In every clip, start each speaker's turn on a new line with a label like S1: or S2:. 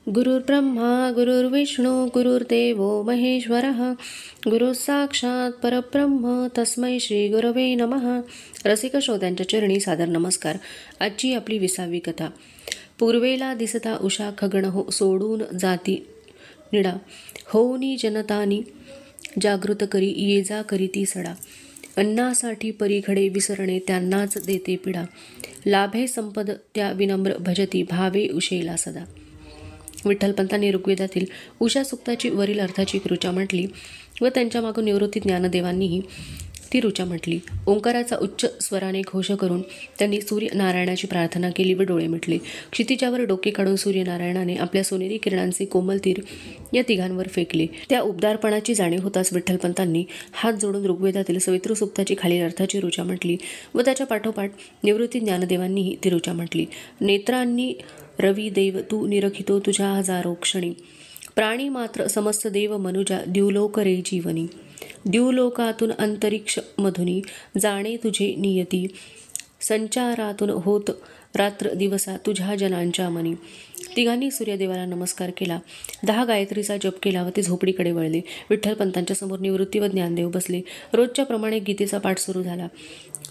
S1: गुरुर्ब्रह्मा गुरुर्विष्णू गुरुर्देवो महेश्वरः गुरु साक्षात परब्रह्म तस्मै श्री गुरवे नमः. रसिक श्रोत्यांच्या चरणी सादर नमस्कार. आजची आपली 20वी कथा. पूर्वेला दिसता उषा खगण हो सोडून जाती निडा होऊनी जनतानी जागृत करी ये जा करी ती सडा. अन्नासाठी परीघडे विसरणे त्यांनाच देते पिडा. लाभे संपद त्या विनम्र भजती भावे उशेला सदा. विठ्ठलपंतांनी ऋग्वेदातील उषा सुक्ताची वरील अर्थाची एक ऋचा म्हटली व त्यांच्या मागून निवृत्ती ज्ञानदेवांनीही ती ऋचा म्हटली. ओंकाराचा उच्च स्वराने घोष करून त्यांनी सूर्यनारायणाची प्रार्थना केली व डोळे मिटले. क्षितिजावर डोके काढून सूर्यनारायणाने आपल्या सोनेरी किरणांचे कोमल तीर या तिघांवर फेकले. त्या उबदारपणाची जाणीव होताच विठ्ठलपंतांनी हात जोडून ऋग्वेदातील सवितृ सुक्ताची खालील अर्थाची ऋचा म्हटली व त्याच्या पाठोपाठ निवृत्ती ज्ञानदेवांनीही ती ऋचा म्हटली. नेत्रांनी रवी देव तू निरखितो तुझ्या हजारो क्षणी. प्राणी मात्र समस्त देव मनुजा द्युलोक रे जीवनी. द्युलोकातून अंतरिक्ष मधुनी जाणे तुझे नियती. संचारातून होत रात्र दिवसा तुझ्या जनांच्या मनी. तिघांनी सूर्यदेवाला नमस्कार केला. 10 गायत्रीचा जप केला व ते झोपडीकडे वळले. विठ्ठलपंतांच्या समोर निवृत्ती व ज्ञानदेव बसले. रोजच्या प्रमाणे गीतेचा पाठ सुरू झाला.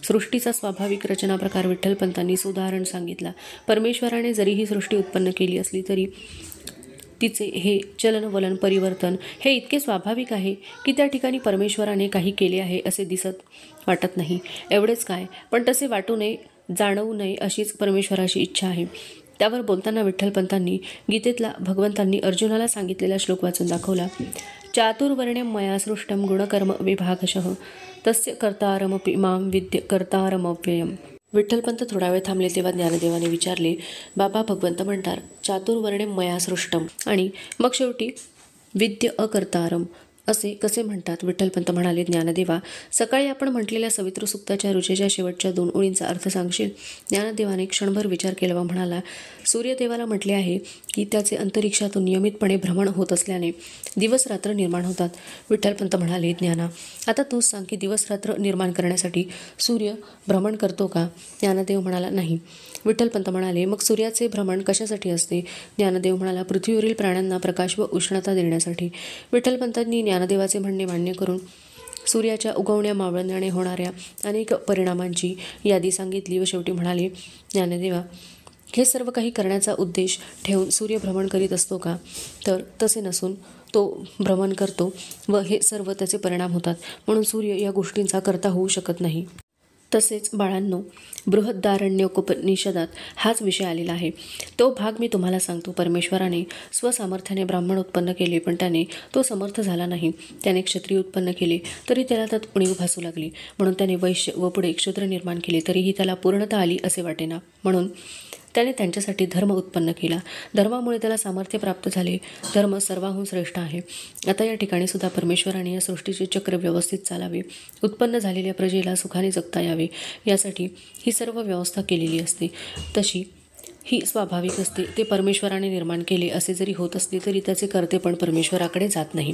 S1: सृष्टीचा स्वाभाविक रचना प्रकार विठ्ठलपंतांनी सुधारण सांगितला. परमेश्वराने जरी ही सृष्टी उत्पन्न केली असली तरी तिचे हे चलनवलन परिवर्तन हे इतके स्वाभाविक आहे की त्या ठिकाणी परमेश्वराने काही केले आहे असे दिसत वाटत नाही. एवढेच काय, पण तसे वाटू नये, जाणवू नये अशीच परमेश्वराची इच्छा आहे. त्यावर बोलताना विठ्ठलपंतांनी गीतेतला भगवंतांनी अर्जुनाला सांगितलेला श्लोक वाचून दाखवला. चातुर्वर्ण्यं मया सृष्टं गुणकर्म विभागशः तस्य कर्तारमपि मां विद्य कर्तारमव्ययम्. विठ्ठलपंत थोडा वेळ थांबले तेव्हा ज्ञानदेवाने विचारले, बाबा, भगवंत म्हणतात चातुर्वर्ण्यं मया सृष्टम आणि मग शेवटी विद्य अकर्तारम असे कसे म्हणतात? विठ्ठलपंत म्हणाले, ज्ञानदेवा, सकाळी आपण म्हटलेल्या सवितृ सुक्ताच्या ऋचेच्या शेवटच्या 2 ओळींचा अर्थ सांगशील? ज्ञानदेवाने क्षणभर विचार केला व म्हणाला, सूर्यदेवाला म्हटले आहे की त्याचे अंतरिक्षातून नियमितपणे भ्रमण होत असल्याने दिवस रात्र निर्माण होतात. विठ्ठलपंत म्हणाले, ज्ञाना, आता तूच सांग की दिवस रात्र निर्माण करण्यासाठी सूर्य भ्रमण करतो का? ज्ञानदेव म्हणाला, नाही. विठ्ठलपंत म्हणाले, मग सूर्याचे भ्रमण कशासाठी असते? ज्ञानदेव म्हणाला, पृथ्वीवरील प्राण्यांना प्रकाश व उष्णता देण्यासाठी. विठ्ठलपंतांनी ज्ञानदेवाचे म्हणणे मान्य करून सूर्याच्या उगवण्या मावळण्याने होणाऱ्या अनेक परिणामांची यादी सांगितली व शेवटी म्हणाले, ज्ञानदेवा, हे सर्व काही करण्याचा उद्देश ठेवून सूर्य भ्रमण करीत असतो का? तर तसे नसून तो भ्रमण करतो व हे सर्व त्याचे परिणाम होतात, म्हणून सूर्य या गोष्टींचा कर्ता होऊ शकत नाही. तसेच बाळांनो, बृहदारण्यकोपनिषदात हाच विषय आलेला आहे. तो भाग मी तुम्हाला सांगतो. परमेश्वराने स्वसामर्थ्याने ब्राह्मण उत्पन्न केले, पण त्याने तो समर्थ झाला नाही. त्याने क्षत्रिय उत्पन्न केले तरी त्याला त्यात उणीव भासू लागली. म्हणून त्याने वैश्य व पुढे क्षुद्र निर्माण केले तरीही त्याला पूर्णता आली असे वाटेना. म्हणून त्याने त्यांच्यासाठी धर्म उत्पन्न केला. धर्मामुळे त्याला सामर्थ्य प्राप्त झाले. धर्म सर्वाहून श्रेष्ठ आहे. आता या ठिकाणी सुद्धा परमेश्वराने या सृष्टीचे चक्र व्यवस्थित चालावे, उत्पन्न झालेल्या प्रजेला सुखाने जगता यावे, यासाठी ही सर्व व्यवस्था केलेली असते. तशी ही स्वाभाविक असते. ते परमेश्वराने निर्माण केले असे जरी होत असले तरी त्याचे कर्ते पण परमेश्वराकडे जात नाही.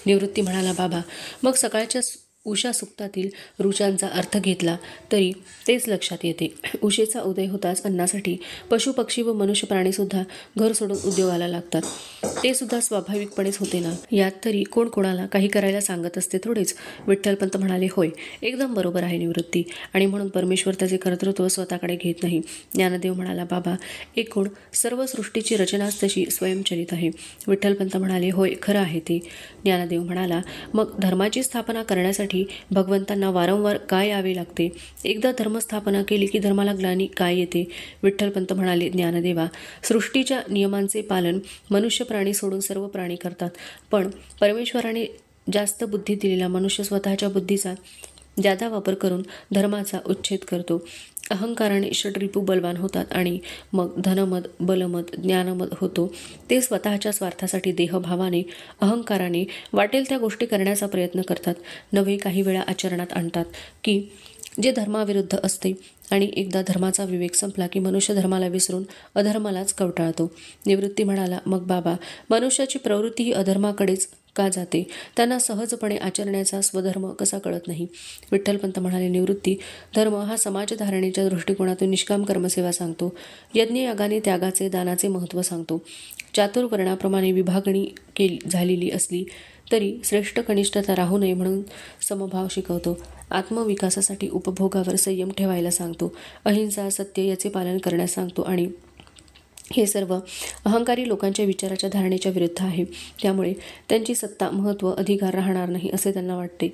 S1: निवृत्ती म्हणाला, बाबा, मग सकाळच्या उषा सुक्तातील ऋचांचा अर्थ घेतला तरी तेच लक्षात येते. उषेचा उदय होताच अन्नासाठी पशुपक्षी व मनुष्य प्राणीसुद्धा घर सोडून उद्योगाला लागतात. ते सुद्धा स्वाभाविकपणेच होते ना. यात तरी कोण कोणाला काही करायला सांगत असते थोडेच? विठ्ठलपंत म्हणाले, होय, एकदम बरोबर आहे निवृत्ती, आणि म्हणून परमेश्वर त्याचे कर्तृत्व स्वतःकडे घेत नाही. ज्ञानदेव म्हणाला, बाबा, एकूण सर्व सृष्टीची रचनाच तशी स्वयंचलित आहे. विठ्ठलपंत म्हणाले, होय, खरं आहे ते. ज्ञानदेव म्हणाला, मग धर्माची स्थापना करण्यासाठी भगवंतांना वारंवार काय यावे लागते? एकदा धर्मस्थापना केली की धर्माला ग्लानी काय येते? विठ्ठलपंत म्हणाले, ज्ञानदेवा, सृष्टीच्या नियमांचे पालन मनुष्य प्राणी सोडून सर्व प्राणी करतात, पण परमेश्वराने जास्त बुद्धी दिलेला मनुष्य स्वतःच्या बुद्धीचा जादा वापर करून धर्माचा उच्छेद करतो. अहंकाराने षड्रिपू बलवान होतात आणि मग धनमद, बलमद, ज्ञानमद होतो. ते स्वतःच्या स्वार्थासाठी देहभावाने, अहंकाराने वाटेल त्या गोष्टी करण्याचा प्रयत्न करतात, नव्हे काही वेळा आचरणात आणतात की जे धर्माविरुद्ध असते, आणि एकदा धर्माचा विवेक संपला की मनुष्य धर्माला विसरून अधर्मालाच कवटाळतो. निवृत्ती म्हणाला, मग बाबा, मनुष्याची प्रवृत्ती ही अधर्माकडेच का जाते? त्यांना सहजपणे आचरण्याचा स्वधर्म कसा कळत नाही? विठ्ठलपंत म्हणाले, निवृत्ती धर्म हा समाजधारणेच्या दृष्टिकोनातून निष्काम कर्मसेवा सांगतो. यज्ञ यागाने त्यागाचे दानाचे महत्त्व सांगतो. चातुर्वर्णाप्रमाणे विभागणी झालेली असली तरी श्रेष्ठ कनिष्ठता राहू नये म्हणून समभाव शिकवतो. आत्मविकासासाठी उपभोगावर संयम ठेवायला सांगतो. अहिंसा सत्य याचे पालन करण्यास सांगतो. आणि हे सर्व अहंकारी लोकांच्या विचाराच्या धारणेच्या विरुद्ध आहे. त्यामुळे त्यांची सत्ता महत्त्व अधिकार राहणार नाही असे त्यांना वाटते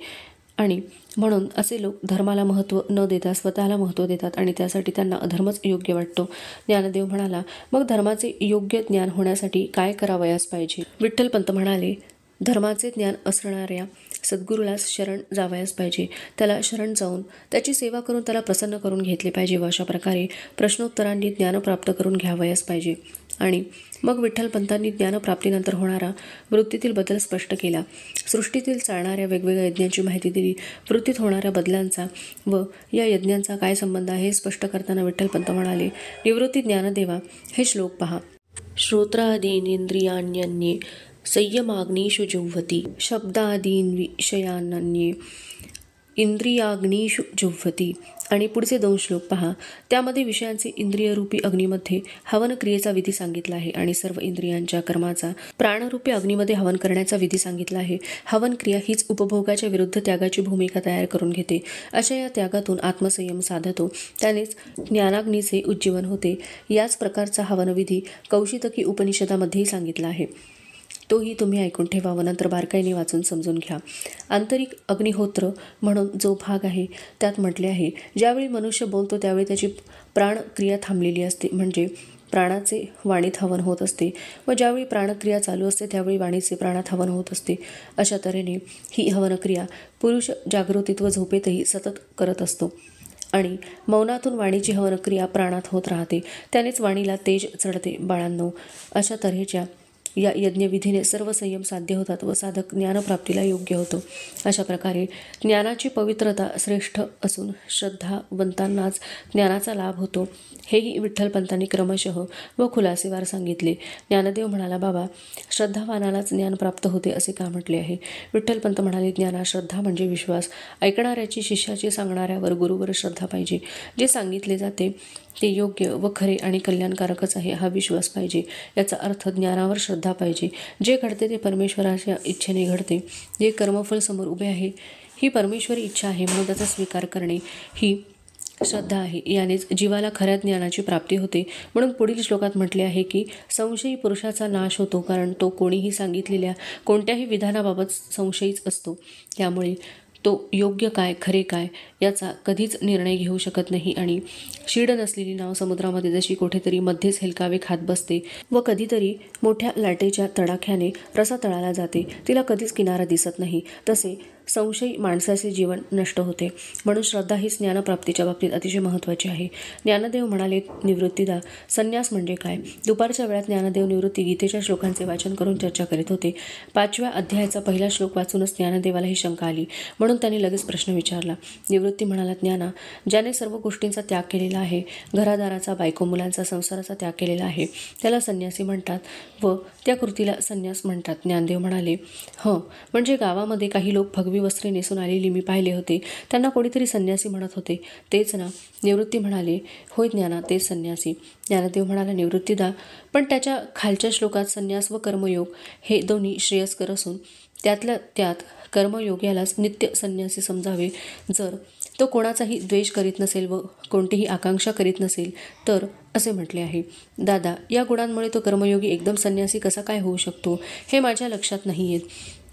S1: आणि म्हणून असे लोक धर्माला महत्त्व न देता स्वतःला महत्त्व देतात आणि त्यासाठी त्यांना अधर्मच योग्य वाटतो. ज्ञानदेव म्हणाला, मग धर्माचे योग्य ज्ञान होण्यासाठी काय करावयास पाहिजे? विठ्ठलपंत म्हणाले, धर्माचे ज्ञान असणाऱ्या सद्गुरूलाच शरण जावयास पाहिजे. त्याला शरण जाऊन त्याची सेवा करून त्याला प्रसन्न करून घेतले पाहिजे व अशा प्रकारे प्रश्नोत्तरांनी ज्ञान प्राप्त करून घ्यावयास पाहिजे. आणि मग विठ्ठलपंतांनी ज्ञानप्राप्तीनंतर होणारा वृत्तीतील बदल स्पष्ट केला. सृष्टीतील चालणाऱ्या वेगवेगळ्या यज्ञांची माहिती दिली. वृत्तीत होणाऱ्या बदलांचा व या यज्ञांचा काय संबंध आहे हे स्पष्ट करताना विठ्ठलपंत म्हणाले, निवृत्ती ज्ञानदेवा, हे श्लोक पहा. श्रोत्रादीनेंद्रियाण्यन्ये संयमाग्नीषु जुह्वति, शब्दादीन विषयान्ये इंद्रियाग्नीषु जुह्वति. आणि पुढचे 2 श्लोक पहा. त्यामध्ये विषयांचे इंद्रियरूपी अग्नीमध्ये हवन क्रियेचा विधी सांगितला आहे आणि सर्व इंद्रियांच्या कर्माचा प्राणरूपी अग्नीमध्ये हवन करण्याचा विधी सांगितला आहे. हवन क्रिया हीच उपभोगाच्या विरुद्ध त्यागाची भूमिका तयार करून घेते. अशा या त्यागातून आत्मसंयम साधतो. त्यानेच ज्ञानाग्नीचे उज्जीवन होते. याच प्रकारचा हवनविधी कौशितकी उपनिषदामध्येही सांगितला आहे. तोही तुम्ही ऐकून ठेवा व नंतर बारकाईने वाचून समजून घ्या. आंतरिक अग्निहोत्र म्हणून जो भाग आहे त्यात म्हटले आहे, ज्यावेळी मनुष्य बोलतो त्यावेळी त्याची प्राणक्रिया थांबलेली असते, म्हणजे प्राणाचे वाणीत हवन होत असते, व ज्यावेळी प्राणक्रिया चालू असते त्यावेळी वाणीचे प्राणात हवन होत असते. अशा तऱ्हेने ही हवनक्रिया पुरुष जागृतीत व झोपेतही सतत करत असतो आणि मौनातून वाणीची हवनक्रिया प्राणात होत राहते. त्यानेच वाणीला तेज चढते. बाळांनो, अशा तऱ्हेच्या या यज्ञविधीने सर्व संयम साध्य होतात व साधक ज्ञानप्राप्तीला योग्य होतो. अशा प्रकारे ज्ञानाची पवित्रता श्रेष्ठ असून श्रद्धावंतांनाच ज्ञानाचा लाभ होतो. हेही विठ्ठलपंतांनी क्रमशः व खुलासेवार सांगितले. ज्ञानदेव म्हणाला, बाबा, श्रद्धावानालाच ज्ञान प्राप्त होते असे का म्हटले आहे? विठ्ठलपंत म्हणाले, ज्ञानात श्रद्धा म्हणजे विश्वास. ऐकणाऱ्याची, शिष्याची, सांगणाऱ्यावर, गुरुवर श्रद्धा पाहिजे. जे सांगितले जाते ते योग्य व खरे आणि कल्याणकारकच आहे हा विश्वास पाहिजे. याचा अर्थ ज्ञानावर श्रद्धा पाहिजे. जे घडते ते परमेश्वराच्या इच्छेने घडते. जे कर्मफल समोर उभे आहे ही परमेश्वरी इच्छा आहे म्हणून त्याचा स्वीकार करणे ही श्रद्धा आहे. यानेच जीवाला खऱ्या ज्ञानाची प्राप्ती होते. म्हणून पुढील श्लोकात म्हटले आहे की संशयी पुरुषाचा नाश होतो, कारण तो कोणीही सांगितलेल्या कोणत्याही विधानाबाबत संशयीच असतो. त्यामुळे तो योग्य काय खरे काय याचा कधीच निर्णय घेऊ शकत नाही आणि शीड नसलेली नाव समुद्रामध्ये जशी कुठेतरी मध्येच हेलकावे खात बसते व कधीतरी मोठ्या लाटेच्या तडाख्याने रसातळाला जाते, तिला कधीच किनारा दिसत नाही, तसे संशयी माणसाचे जीवन नष्ट होते. म्हणून श्रद्धा ही ज्ञानप्राप्तीच्या बाबतीत अतिशय महत्त्वाची आहे. ज्ञानदेव म्हणाले, निवृत्तीदा, संन्यास म्हणजे काय? दुपारच्या वेळात ज्ञानदेव निवृत्ती गीतेच्या श्लोकांचे वाचन करून चर्चा करीत होते. 5व्या अध्यायाचा पहिला श्लोक वाचूनच ज्ञानदेवाला ही शंका आली. म्हणून त्यांनी लगेच प्रश्न विचारला. निवृत्ती म्हणाला, ज्ञाना, ज्याने सर्व गोष्टींचा त्याग केलेला आहे, घरादाराचा, बायको मुलांचा, संसाराचा त्याग केलेला आहे, त्याला संन्यासी म्हणतात व त्या कृतीला संन्यास म्हणतात. ज्ञानदेव म्हणाले, म्हणजे गावामध्ये काही लोक भगवी वस्त्रे नेसून आलेली मी पाहिले होते, त्यांना कोणीतरी संन्यासी म्हणत होते, तेच ना? निवृत्ती म्हणाले, होय ज्ञाना, तेच संन्यासी. ज्ञानदेव म्हणाला, निवृत्तीदा, पण त्याच्या खालच्या श्लोकात संन्यास व कर्मयोग हे दोन्ही श्रेयस्कर असून त्यातल्या त्यात कर्मयोग यालाच नित्य संन्यासी समजावे. जर तो कोणाचाही द्वेष करीत नसेल व कोणतीही आकांक्षा करीत नसेल तर असे म्हटले आहे. दादा, या गुणांमुळे तो कर्मयोगी एकदम संन्यासी कसा काय होऊ शकतो हे माझ्या लक्षात नाही येत.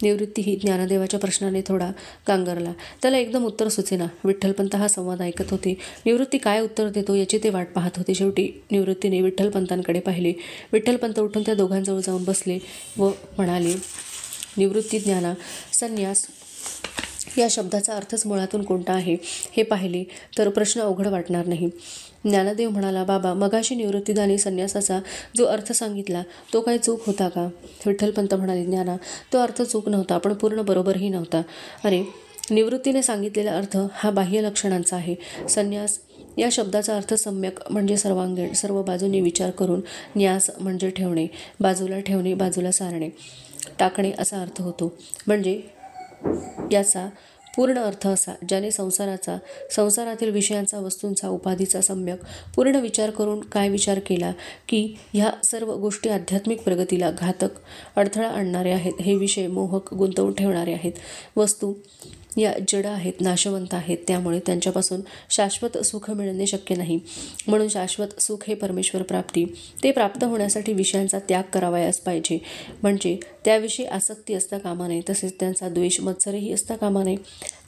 S1: निवृत्ती ही ज्ञानदेवाच्या प्रश्नाने थोडा कांगरला. त्याला एकदम उत्तर सुचेना. विठ्ठलपंत हा संवाद ऐकत होते. निवृत्ती काय उत्तर देतो याची ते वाट पाहत होते. शेवटी निवृत्तीने विठ्ठलपंतांकडे पाहिले. विठ्ठलपंत उठून त्या दोघांजवळ जाऊन बसले व म्हणाले, निवृत्ती ज्ञाना, संन्यास या शब्दाचा अर्थच मुळातून कोणता आहे हे पाहिले तर प्रश्न अवघड वाटणार नाही. ज्ञानदेव म्हणाला, बाबा, मगाशी निवृत्तीदाने संन्यासाचा जो अर्थ सांगितला तो काही चूक होता का? विठ्ठलपंत म्हणाले, ज्ञाना, तो अर्थ चूक नव्हता, पण पूर्ण बरोबरही नव्हता. अरे, निवृत्तीने सांगितलेला अर्थ हा बाह्य लक्षणांचा आहे. संन्यास या शब्दाचा अर्थ सम्यक म्हणजे सर्वांगीण, सर्व बाजूंनी विचार करून, न्यास म्हणजे ठेवणे, बाजूला ठेवणे, बाजूला सारणे, टाकणे असा अर्थ होतो. म्हणजे याचा पूर्ण अर्थ असा, ज्याने संसारातील विषयांचा, वस्तूंचा, उपाधीचा सम्यक पूर्ण विचार करून काय विचार केला की ह्या सर्व गोष्टी आध्यात्मिक प्रगतीला घातक अडथळा आणणारे आहेत, हे विषय मोहक गुंतवून ठेवणारे आहेत. वस्तू या जड आहेत, नाशवंत आहेत, त्यामुळे त्यांच्यापासून शाश्वत सुख मिळणे शक्य नाही. म्हणून शाश्वत सुख हे परमेश्वर प्राप्ती, ते प्राप्त होण्यासाठी विषयांचा त्याग करावयास पाहिजे. म्हणजे त्याविषयी आसक्ती असता कामा नये, तसेच त्यांचा द्वेष मत्सरही असता कामा नये.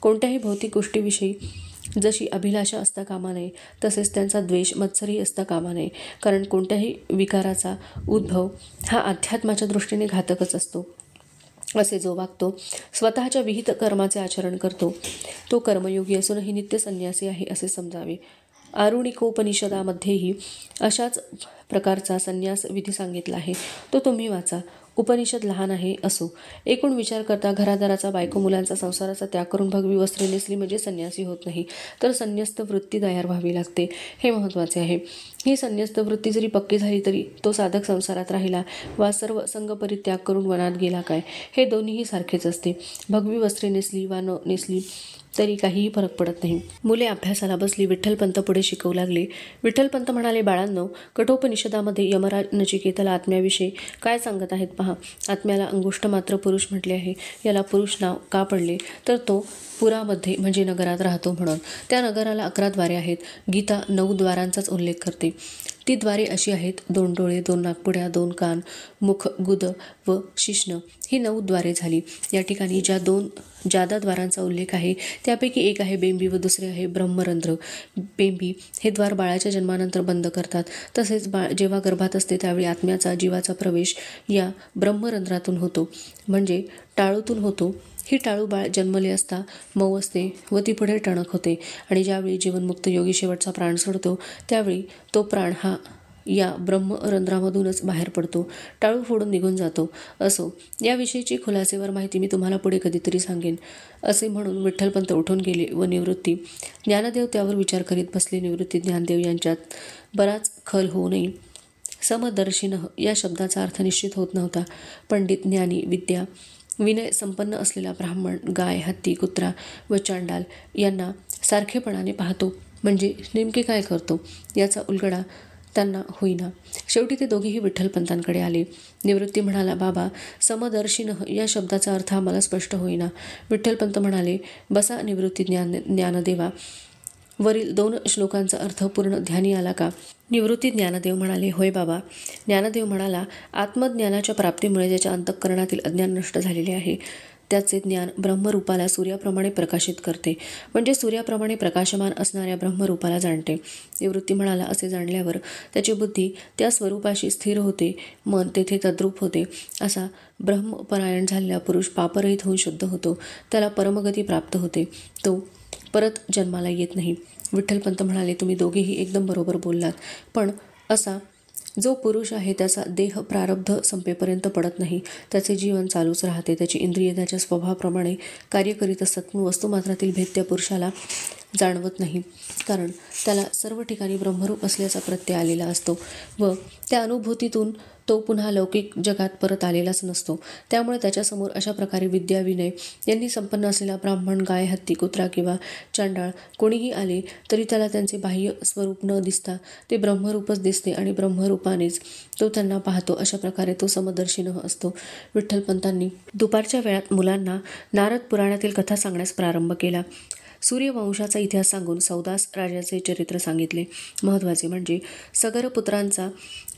S1: कोणत्याही भौतिक गोष्टीविषयी जशी अभिलाषा असता कामा नये, तसेच त्यांचा द्वेष मत्सरही असता कामा नये. कारण कोणत्याही विकाराचा उद्भव हा अध्यात्माच्या दृष्टीने घातकच असतो. असे जो वागतो, स्वतःच्या विहित कर्माचे आचरण करतो, तो कर्मयोगी असूनही नित्य संन्यासी आहे असे समजावे. आरुणिकोपनिषदामध्येही अशाच प्रकारचा संन्यास विधी सांगितला आहे, तो तुम्ही वाचा. उपनिषद लहान आहे असो, एकूण विचार करता घरादाराचा, बायको मुलांचा, संसाराचा त्याग करून भगवी वस्त्रे नेसली म्हणजे संन्यासी होत नाही, तर संन्यस्त वृत्ती तयार व्हावी लागते, हे महत्त्वाचे आहे. ही संन्यस्त वृत्ती जरी पक्की झाली तरी तो साधक संसारात राहिला वा सर्व संगपरित्याग करून वनात गेला काय, हे दोन्हीही सारखेच असते. भगवी वस्त्रे नेसली वा न नेसली तरी काहीही फरक पडत नाही. मुले अभ्यासाला बसली. विठ्ठलपंत पुढे शिकवू लागले. विठ्ठलपंत म्हणाले, बाळांनो, कठोपनिषदामध्ये यमराज नचिकेताला आत्म्याविषयी काय सांगत आहेत पहा. आत्म्याला अंगुष्ठ मात्र पुरुष म्हटले आहे. याला पुरुष नाव का पडले, तर तो पुरामध्ये म्हणजे नगरात राहतो म्हणून. त्या नगराला 11 द्वारे आहेत. गीता 9 द्वारांचाच उल्लेख करते. ती द्वारे अशी आहेत: 2 डोळे, 2 नाकपुड्या, 2 कान, मुख, गुद व शिश्न, ही 9 द्वारे झाली. या ठिकाणी ज्या 2 जादा द्वारांचा उल्लेख आहे त्यापैकी एक आहे बेंबी व दुसरे आहे ब्रह्मरंध्र. बेंबी हे द्वार बाळाच्या जन्मानंतर बंद करतात. तसेच बाळ जेव्हा गर्भात असते त्यावेळी आत्म्याचा, जीवाचा प्रवेश या ब्रह्मरंध्रातून होतो, म्हणजे टाळूतून होतो. ही टाळू बाळ जन्मले असता मऊ असते व ती पुढे टणक होते, आणि ज्यावेळी जीवनमुक्त योगी शेवटचा प्राण सोडतो त्यावेळी तो प्राण हा या ब्रह्मरंध्रामधूनच बाहेर पडतो, टाळू फोडून निघून जातो. असो, याविषयीची खुलासेवर माहिती मी तुम्हाला पुढे कधीतरी सांगेन. असे म्हणून विठ्ठलपंत उठून गेले व निवृत्ती ज्ञानदेव त्यावर विचार करीत बसले. निवृत्ती ज्ञानदेव यांच्यात बराच खल होऊ नये. समदर्शिनः या शब्दाचा अर्थ निश्चित होत नव्हता. पंडित, ज्ञानी, विद्या, विनय संपन्न असलेला ब्राह्मण गाय, हत्ती, कुत्रा व चांडाल यांना सारखेपणाने पाहतो म्हणजे नेमके काय करतो याचा उलगडा त्यांना होईना. शेवटी ते दोघेही विठ्ठलपंतांकडे आले. निवृत्ती म्हणाला, बाबा, समदर्शिनः या शब्दाचा अर्थ आम्हाला स्पष्ट होईना. विठ्ठलपंत म्हणाले, बसा निवृत्ती ज्ञानदेवा. वरील 2 श्लोकांचा अर्थ पूर्ण ध्यानी आला का? निवृत्ती ज्ञानदेव म्हणाले, होय बाबा. ज्ञानदेव म्हणाला, आत्मज्ञानाच्या प्राप्तीमुळे ज्याच्या अंतःकरणातील अज्ञान नष्ट झालेले आहे त्याचे ज्ञान ब्रह्मरूपाला सूर्याप्रमाणे प्रकाशित करते, म्हणजे सूर्याप्रमाणे प्रकाशमान असणाऱ्या ब्रह्मरूपाला जाणते. निवृत्ती म्हणाला, असे जाणल्यावर त्याची बुद्धी त्या स्वरूपाशी स्थिर होते, मन तेथे तद्रूप होते. असा ब्रह्मपरायण झालेला पुरुष पापरहित होऊन शुद्ध होतो, त्याला परमगती प्राप्त होते, तो परत जन्माला येत नाही. विठ्ठलपंत म्हणाले, तुम्ही दोघेही एकदम बरोबर बोललात, पण असा जो पुरुष आहे त्याचा देह प्रारब्ध संपेपर्यंत पडत नाही, त्याचे जीवन चालूच राहते, त्याची इंद्रिय त्याच्या स्वभावाप्रमाणे कार्य करीत असतात, पण वस्तुमात्रातील भेद त्या पुरुषाला जाणवत नाही, कारण त्याला सर्व ठिकाणी ब्रह्मरूप असल्याचा प्रत्यय आलेला असतो व त्या अनुभूतीतून तो पुन्हा लौकिक जगात परत आलेलाच नसतो. त्यामुळे त्याच्यासमोर अशा प्रकारे विद्या, विनय यांनी संपन्न असलेला ब्राह्मण, गाय, हत्ती, कुत्रा किंवा चांडाळ कोणीही आले तरी त्याला त्यांचे बाह्य स्वरूप न दिसता ते ब्रह्मरूपच दिसते आणि ब्रह्मरूपानेच तो त्यांना पाहतो. अशा प्रकारे तो समदर्शिनः असतो. विठ्ठलपंतांनी दुपारच्या वेळात मुलांना नारद पुराणातील कथा सांगण्यास प्रारंभ केला. सूर्यवंशाचा इतिहास सांगून सौदास राजाचे चरित्र सांगितले. महत्त्वाचे म्हणजे सगर पुत्रांचा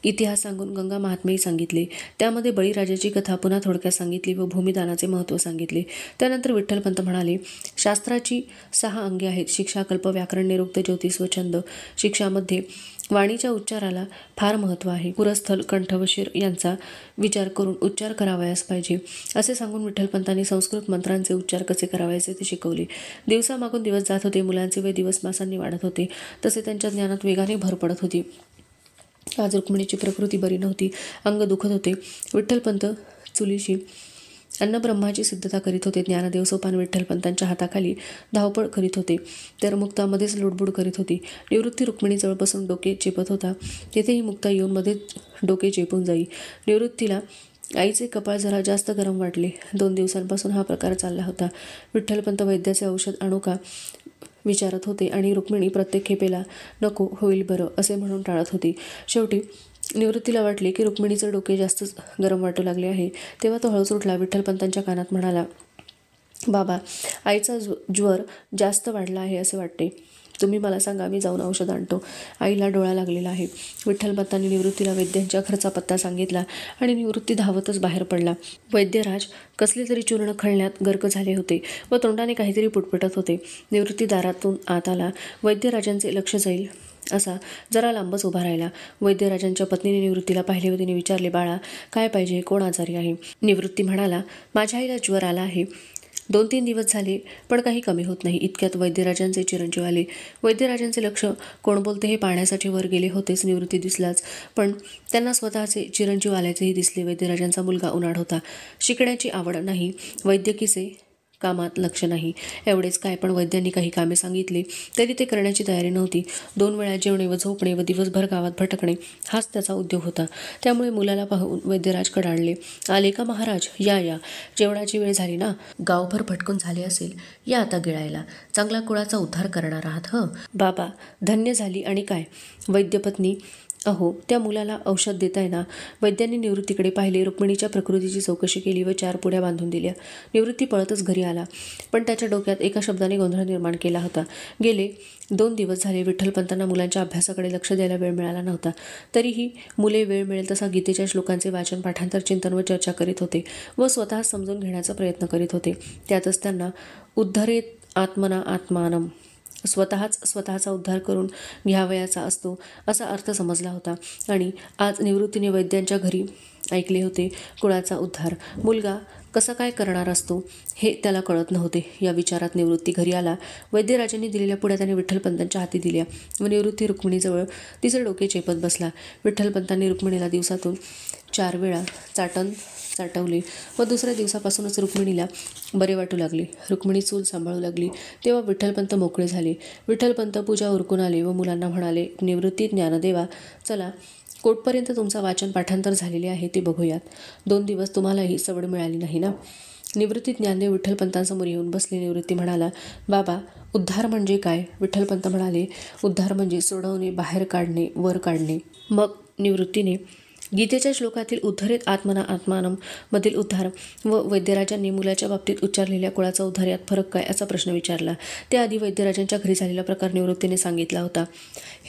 S1: इतिहास सांगून गंगा महात्म्यही सांगितले. त्यामध्ये बळीराजाची कथा पुन्हा थोडक्यात सांगितली व भूमिदानाचे महत्त्व सांगितले. त्यानंतर विठ्ठलपंत म्हणाले, शास्त्राची 6 अंगे आहेत: शिक्षा, कल्प, व्याकरण, निरुक्त, ज्योतिष व छंद. शिक्षामध्ये वाणीच्या उच्चाराला फार महत्त्व आहे. पुरस्थल, कंठ व शिर यांचा विचार करून उच्चार करावयास पाहिजे. असे सांगून विठ्ठलपंतांनी संस्कृत मंत्रांचे उच्चार कसे करावयाचे ते शिकवले. दिवसामागून दिवस जात होते. मुलांचे वय दिवस मासांनी वाढत होते, तसे त्यांच्या ज्ञानात वेगाने भर पडत होती. आज रुक्मिणीची प्रकृती बरी नव्हती, अंग दुखत होते. विठ्ठलपंत चुलीशी अन्नब्रह्माची सिद्धता करीत होते. ज्ञानदेव सोपान विठ्ठलपंतांच्या हाताखाली धावपळ करीत होते, तर मुक्ता मध्येच लुडबुड करीत होती. निवृत्ती रुक्मिणीजवळ बसून डोके चेपत होता. तेथेही मुक्ता येऊन मध्येच डोके चेपून जाई. निवृत्तीला आईचे कपाळ जरा जास्त गरम वाटले. 2 दिवसांपासून हा प्रकार चालला होता. विठ्ठलपंत वैद्याचे औषध आणू का विचारत होते आणि रुक्मिणी प्रत्येक खेपेला नको, होईल बरं असे म्हणून टाळत होती. शेवटी निवृत्तीला वाटले की रुक्मिणीचं डोके जास्तच गरम वाटू लागले आहे. तेव्हा तो हळूच उठला. विठ्ठलपंतांच्या कानात म्हणाला, बाबा, आईचा ज्वर जास्त वाढला आहे असे वाटते. तुम्ही मला सांगा, मी जाऊन औषध आणतो. आईला डोळा लागलेला आहे. विठ्ठलपंतांनी निवृत्तीला वैद्यांच्या घरचा पत्ता सांगितला आणि निवृत्ती धावतच बाहेर पडला. वैद्यराज कसले तरी चूर्ण खळण्यात गर्क झाले होते व तोंडाने काहीतरी पुटपुटत होते. निवृत्ती दारातून आत आला. वैद्यराजांचे लक्ष जाईल असा जरा लांबच उभा राहिला. वैद्यराजांच्या पत्नीने निवृत्तीला पाहिले व तिने विचारले, बाळा, काय पाहिजे? कोण आजारी आहे? निवृत्ती म्हणाला, माझ्या आईला ज्वर आला आहे. 2-3 दिवस झाले, पण काही कमी होत नाही. इतक्यात वैद्यराजांचे चिरंजीव आले. वैद्यराजांचे लक्ष कोण बोलते हे पाहण्यासाठी वर गेले होतेच. निवृत्ती दिसलाच, पण त्यांना स्वतःचे चिरंजीव आल्याचेही दिसले. वैद्यराजांचा मुलगा उन्हाळ होता. शिकण्याची आवड नाही, वैद्यकीचे कामात लक्ष नाही. एवढेच काय, पण वैद्यांनी काही कामे सांगितले तरी ते करण्याची तयारी नव्हती. 2 वेळा जेवणे व झोपणे व दिवसभर गावात भटकणे हाच त्याचा उद्योग होता. त्यामुळे मुलाला पाहून वैद्यराज कडाळले. आले का महाराज? या या, जेवणाची वेळ झाली ना. गावभर भटकून झाले असेल, या आता गिळायला. चांगला कुळाचा उद्धार करणार आहात. बाबा, धन्य झाली. आणि काय वैद्यपत्नी, अहो, त्या मुलाला औषध देताय ना? वैद्यांनी निवृत्तीकडे पाहिले. रुक्मिणीच्या प्रकृतीची चौकशी केली व 4 पुड्या बांधून दिल्या. निवृत्ती पळतच घरी आला, पण त्याच्या डोक्यात एका शब्दाने गोंधळ निर्माण केला होता. गेले 2 दिवस झाले विठ्ठलपंतांना मुलांच्या अभ्यासाकडे लक्ष द्यायला वेळ मिळाला नव्हता. तरीही मुले वेळ मिळेल तसा गीतेच्या श्लोकांचे वाचन, पाठांतर, चिंतन व चर्चा करीत होते व स्वतः समजून घेण्याचा प्रयत्न करीत होते. त्यातच त्यांना उद्धरेत आत्मना आत्मानम, स्वतःचा उद्धार करून घ्यावयाचा असतो असा अर्थ समजला होता. आणि आज निवृत्तीने वैद्यांच्या घरी ऐकले होते, कुळाचा उद्धार. मुलगा कसा काय करणार असतो हे त्याला कळत नव्हते. या विचारात निवृत्ती घरी आला. वैद्यराजांनी दिलेल्या पुढ्या त्याने विठ्ठलपंतांच्या हाती दिल्या व निवृत्ती रुक्मिणीजवळ तिचे डोके चेपत बसला. विठ्ठलपंतांनी रुक्मिणीला दिवसातून 4 वेळा चाटण चाटवले व दुसऱ्या दिवसापासूनच रुक्मिणीला बरे वाटू लागले. रुक्मिणी चूल सांभाळू लागली. तेव्हा विठ्ठलपंत मोकळे झाले. विठ्ठलपंत पूजा उरकून आले व मुलांना म्हणाले, निवृत्ती, ज्ञानदेवा, चला, कोटपर्यंत तुमचा वाचन पाठांतर झालेले आहे ते बघूयात. 2 दिवस तुम्हालाही सवड मिळाली नाही ना. निवृत्ती ज्ञानदेव विठ्ठलपंतांसमोर येऊन बसले. निवृत्ती म्हणाला, बाबा, उद्धार म्हणजे काय? विठ्ठलपंत म्हणाले, उद्धार म्हणजे सोडवणे, बाहेर काढणे, वर काढणे. मग निवृत्तीने गीतेच्या श्लोकातील उद्धरेत आत्मना आत्मानम मधील उद्धार व वैद्यराजांनी मुलाच्या बाबतीत उच्चारलेल्या कुळाचा उद्धार यात फरक काय असा प्रश्न विचारला. त्याआधी वैद्यराजांच्या घरी झालेला प्रकार निवृत्तीने सांगितला होता.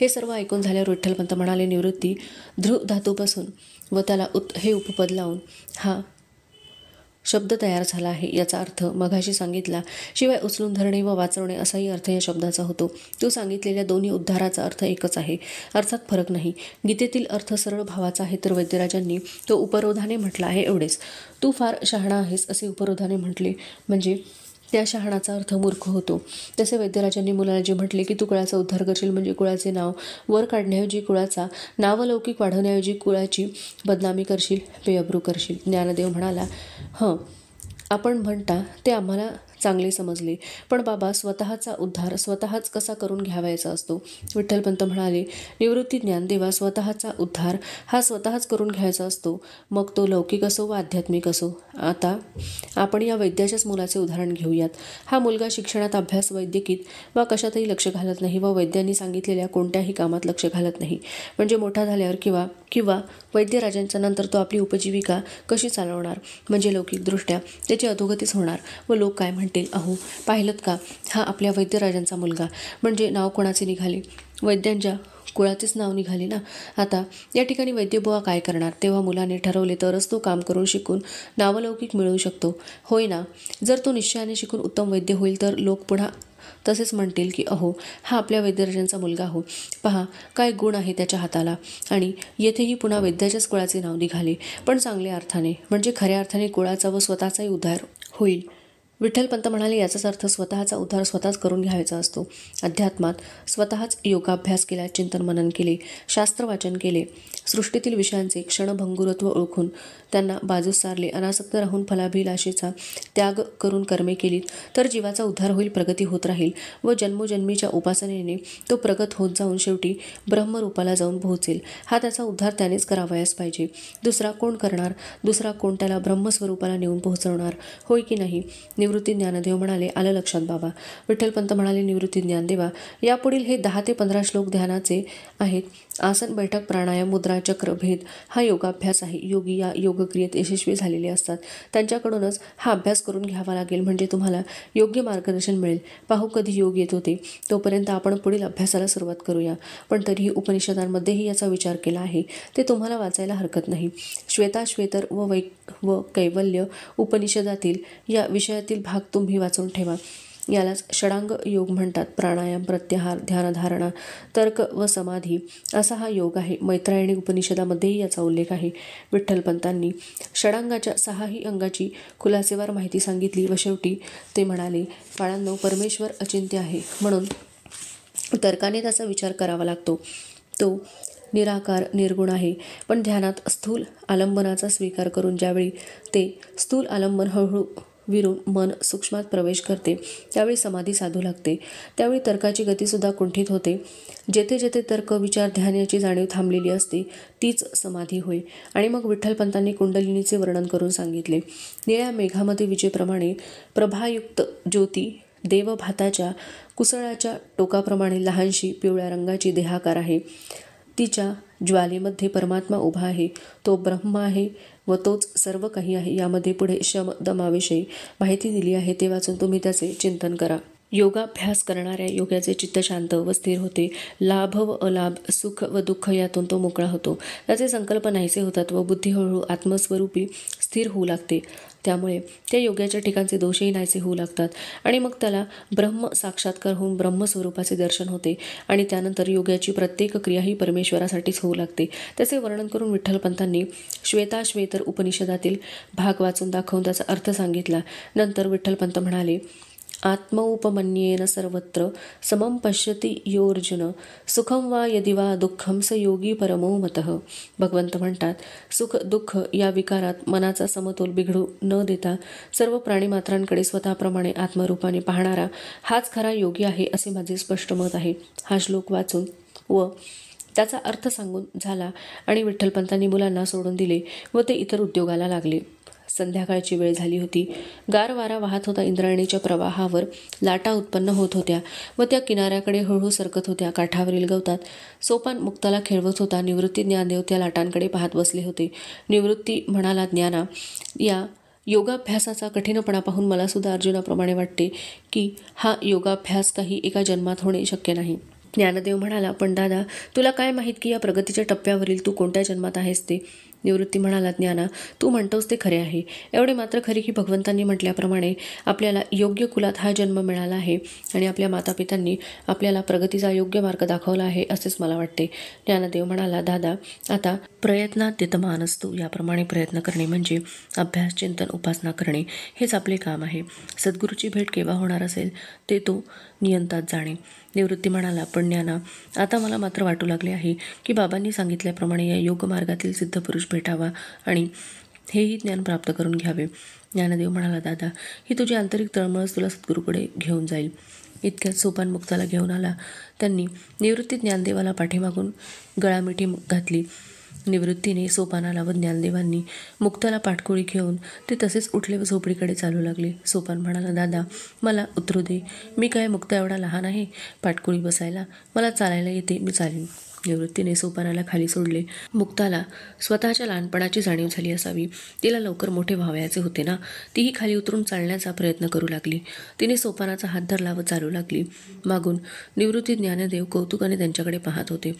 S1: हे सर्व ऐकून झाल्यावर विठ्ठलपंत म्हणाले, निवृत्ती, ध्रुव धातूपासून व त्याला हे उपपद लावून हा शब्द तयार झाला आहे. याचा अर्थ मघाशी सांगितला. शिवाय उचलून धरणे व वाचवणे असाही अर्थ या शब्दाचा होतो. तू सांगितलेल्या दोन्ही उद्धाराचा अर्थ एकच आहे, अर्थात फरक नाही. गीतेतील अर्थ सरळ भावाचा आहे, तर वैद्यराजांनी तो उपरोधाने म्हटला आहे, एवढेच. तू फार शहाणा आहेस असे उपरोधाने म्हटले म्हणजे त्या शहाणाचा अर्थ मूर्ख होतो. तसे वैद्यराजांनी मुलाला जे म्हटले की तू कुळाचा उद्धार करशील म्हणजे कुळाचे नाव वर काढण्याऐवजी कुळाचा नावलौकिक वाढवण्याऐवजी कुळाची बदनामी करशील, बेअब्रू करशील. ज्ञानदेव म्हणाला, आपण म्हणता ते आम्हाला चांगले समजले, पण बाबा, स्वतःचा उद्धार स्वतःच कसा करून घ्यावायचा असतो? विठ्ठलपंत म्हणाले, निवृत्ती, ज्ञानदेवा, स्वतःचा उद्धार हा स्वतःच करून घ्यायचा असतो, मग तो लौकिक असो व आध्यात्मिक असो. आता आपण या वैद्याच्याच मुलाचे उदाहरण घेऊयात. हा मुलगा शिक्षणात, अभ्यास, वैद्यकीत वा कशातही लक्ष घालत नाही व वैद्यांनी सांगितलेल्या कोणत्याही कामात लक्ष घालत नाही. म्हणजे मोठा झाल्यावर किंवा वैद्यराजांच्या नंतर तो आपली उपजीविका कशी चालवणार? म्हणजे लौकिकदृष्ट्या त्याची अधोगतीच होणार व लोक काय म्हणतील? अहो, पाहिलं का, हा आपल्या वैद्यराजांचा मुलगा. म्हणजे नाव कोणाचे निघाले? वैद्यांच्या कुळाचेच नाव निघाले ना. आता या ठिकाणी वैद्यबुवा काय करणार? तेव्हा मुलाने ठरवले तरच तो काम करून शिकून नावलौकिक मिळवू शकतो, होय ना. जर तो निश्चयाने शिकून उत्तम वैद्य होईल तर लोक पुन्हा तसेच म्हणतील की अहो, हा आपल्या वैद्यराजांचा मुलगा हो, पहा काय गुण आहे त्याच्या हाताला. आणि येथेही पुन्हा वैद्याच्याच कुळाचे नाव निघाले, पण चांगल्या अर्थाने, म्हणजे खऱ्या अर्थाने कुळाचा व स्वतःचाही उद्धार होईल. विठ्ठलपंत म्हणाले, याचाच अर्थ स्वतःचा उद्धार स्वतःच करून घ्यायचा असतो. अध्यात्मात स्वतःच योगाभ्यास केला, चिंतन मनन केले, शास्त्र वाचन केले, सृष्टीतील विषयांचे क्षणभंगुरत्व ओळखून त्यांना बाजूस सारले, अनासक्त राहून फलाभिलाषेचा त्याग करून कर्मे केलीत, तर जीवाचा उद्धार होईल, प्रगती होत राहील व जन्मोजन्मीच्या उपासनेने तो प्रगत होत जाऊन शेवटी ब्रह्मरूपाला जाऊन पोहोचेल. हा त्याचा उद्धार त्यानेच करावयास पाहिजे. दुसरा कोण करणार? दुसरा कोण त्याला ब्रह्मस्वरूपाला नेऊन पोहोचवणार? होय की नाही? निवृत्ती ज्ञानदेव म्हणाले, आलं लक्षात बाबा. विठ्ठलपंत म्हणाले, निवृत्ती ज्ञानदेवा, यापुढील हे 10 ते 15 श्लोक ध्यानाचे आहेत. आसन, बैठक, प्राणायाम, मुद्रा, चक्र, भेद हा योगाभ्यास आहे. योगी या योगक्रियेत यशस्वी झालेले असतात. त्यांच्याकडूनच हा अभ्यास करून घ्यावा लागेल, म्हणजे तुम्हाला योग्य मार्गदर्शन मिळेल. पाहू कधी योग येत होते. तोपर्यंत आपण पुढील अभ्यासाला सुरुवात करूया. पण तरीही उपनिषदांमध्येही याचा विचार केला आहे. ते तुम्हाला वाचायला हरकत नाही. श्वेताश्वेतर व कैवल्य उपनिषदातील या विषयातील भाग तुम्ही वाचून ठेवा. यालाच षडांग योग म्हणतात. प्राणायाम, प्रत्याहार, ध्यानधारणा, तर्क व समाधी असा हा योग आहे. मैत्रायणी उपनिषदामध्येही याचा उल्लेख आहे. विठ्ठलपंतांनी षडांगाच्या 6ही अंगाची खुलासेवार माहिती सांगितली व शेवटी ते म्हणाले, बाळांनो, परमेश्वर अचिंत्य आहे, म्हणून तर्काने त्याचा विचार करावा लागतो. तो निराकार निर्गुण आहे. पण ध्यानात स्थूल आलंबनाचा स्वीकार करून ज्यावेळी ते स्थूल आलंबन हळूहळू विरून मन सूक्ष्मात प्रवेश करते, त्यावेळी समाधी साधू लागते. त्यावेळी तर्काची गतीसुद्धा कुंठित होते. जेथे जेथे तर्क, विचार, ध्यान याची जाणीव थांबलेली असते, तीच समाधी होय. आणि मग विठ्ठलपंतांनी कुंडलिनीचे वर्णन करून सांगितले. निळ्या मेघामध्ये विजेप्रमाणे प्रभायुक्त ज्योती देवभाताच्या कुसळाच्या टोकाप्रमाणे लहानशी पिवळ्या रंगाची देहाकार आहे. तिच्या ज्वालेमध्ये परमात्मा उभा आहे. तो ब्रह्म आहे व तोच सर्व काही आहे. यामध्ये पुढे शम दमाविषयी माहिती दिली आहे. ते वाचून तुम्ही त्याचे चिंतन करा. योगाभ्यास करणाऱ्या योग्याचे चित्त शांत व स्थिर होते. लाभ व अलाभ, सुख व दुःख यातून तो मोकळा होतो. त्याचे संकल्प नाहीसे होतात व बुद्धी हळूहळू आत्मस्वरूपी स्थिर होऊ लागते. त्यामुळे त्या योग्याच्या ठिकाणचे दोषही नाहीसे होऊ लागतात आणि मग त्याला ब्रह्म साक्षात्कार होऊन ब्रह्मस्वरूपाचे दर्शन होते आणि त्यानंतर योग्याची प्रत्येक क्रियाही परमेश्वरासाठीच होऊ लागते. त्याचे वर्णन करून विठ्ठलपंतांनी श्वेताश्वेतर उपनिषदातील भाग वाचून दाखवून त्याचा अर्थ सांगितला. नंतर विठ्ठलपंत म्हणाले, आत्मौपमन्येन सर्वत्र समं पश्यति योऽर्जुन, सुखं वा यदि वा दुःखं स योगी परमो मतः. भगवंत म्हणतात, सुख दुःख या विकारात मनाचा समतोल बिघडू न देता सर्व प्राणीमात्रांकडे स्वतःप्रमाणे आत्मरूपाने पाहणारा हाच खरा योगी आहे, असे माझे स्पष्ट मत आहे. हा श्लोक वाचून व त्याचा अर्थ सांगून झाला आणि विठ्ठलपंतांनी मुलांना सोडून दिले व ते इतर उद्योगाला लागले. संध्याकाळची वेळ झाली होती. गार वारा वाहत होता. इंद्रायणीच्या प्रवाहावर लाटा उत्पन्न होत होत्या व त्या किनाऱ्याकडे हळूहळू सरकत होत्या. काठावरील गवतात सोपान मुक्ताला खेळवत होता. निवृत्ती ज्ञानदेव त्या लाटांकडे पाहत बसले होते. निवृत्ती म्हणाला, ज्ञाना, या योगाभ्यासाचा कठीणपणा पाहून मला सुद्धा अर्जुनाप्रमाणे वाटते की हा योगाभ्यास काही एका जन्मात होणे शक्य नाही. ज्ञानदेव म्हणाला, पण दादा, तुला काय माहीत की या प्रगतीच्या टप्प्यावरील तू कोणत्या जन्मात आहेस ते? निवृत्ती म्हणाला, ज्ञाना, तू म्हणतोस ते खरे आहे. एवढे मात्र खरे की भगवंतांनी म्हटल्याप्रमाणे आपल्याला योग्य कुलात हा जन्म मिळाला आहे आणि आपल्या मातापित्यांनी आपल्याला प्रगतीचा योग्य मार्ग दाखवला आहे, असेच मला वाटते. ज्ञानदेव म्हणाला, दादा, आता प्रयत्नात यतमान असतो. याप्रमाणे प्रयत्न करणे म्हणजे अभ्यास, चिंतन, उपासना करणे हेच आपले काम आहे. सद्गुरूची भेट केव्हा होणार असेल ते तो नियंतात जाणे. निवृत्ती म्हणाला, पण ज्ञाना, आता मला मात्र वाटू लागले आहे की बाबांनी सांगितल्याप्रमाणे या योग मार्गातील सिद्धपुरुष भेटावा आणि हेही ज्ञान प्राप्त करून घ्यावे. ज्ञानदेव म्हणाला, दादा, ही तुझी आंतरिक तळमळच तुला सद्गुरूकडे घेऊन जाईल. इतक्यात सोपान मुक्ताला घेऊन आला. त्यांनी निवृत्ती ज्ञानदेवाला पाठीमागून गळामिठी घातली. निवृत्तीने सोपानाला व ज्ञानदेवांनी मुक्ताला पाठकोळी घेऊन ते तसेच उठले व झोपडीकडे चालू लागले. सोपान म्हणाला, दादा, मला उतरू दे. मी काय मुक्ता एवढा लहान आहे पाठकोळी बसायला? मला चालायला येते, मी चालेन. निवृत्तीने सोपानाला खाली सोडले. मुक्ताला स्वतःच्या लहानपणाची जाणीव झाली असावी. तिला लवकर मोठे व्हावयाचे होते ना. तीही खाली उतरून चालण्याचा प्रयत्न करू लागली. तिने सोपानाचा हात धरला व चालू लागली. मागून निवृत्ती ज्ञानदेव कौतुकाने त्यांच्याकडे पाहत होते.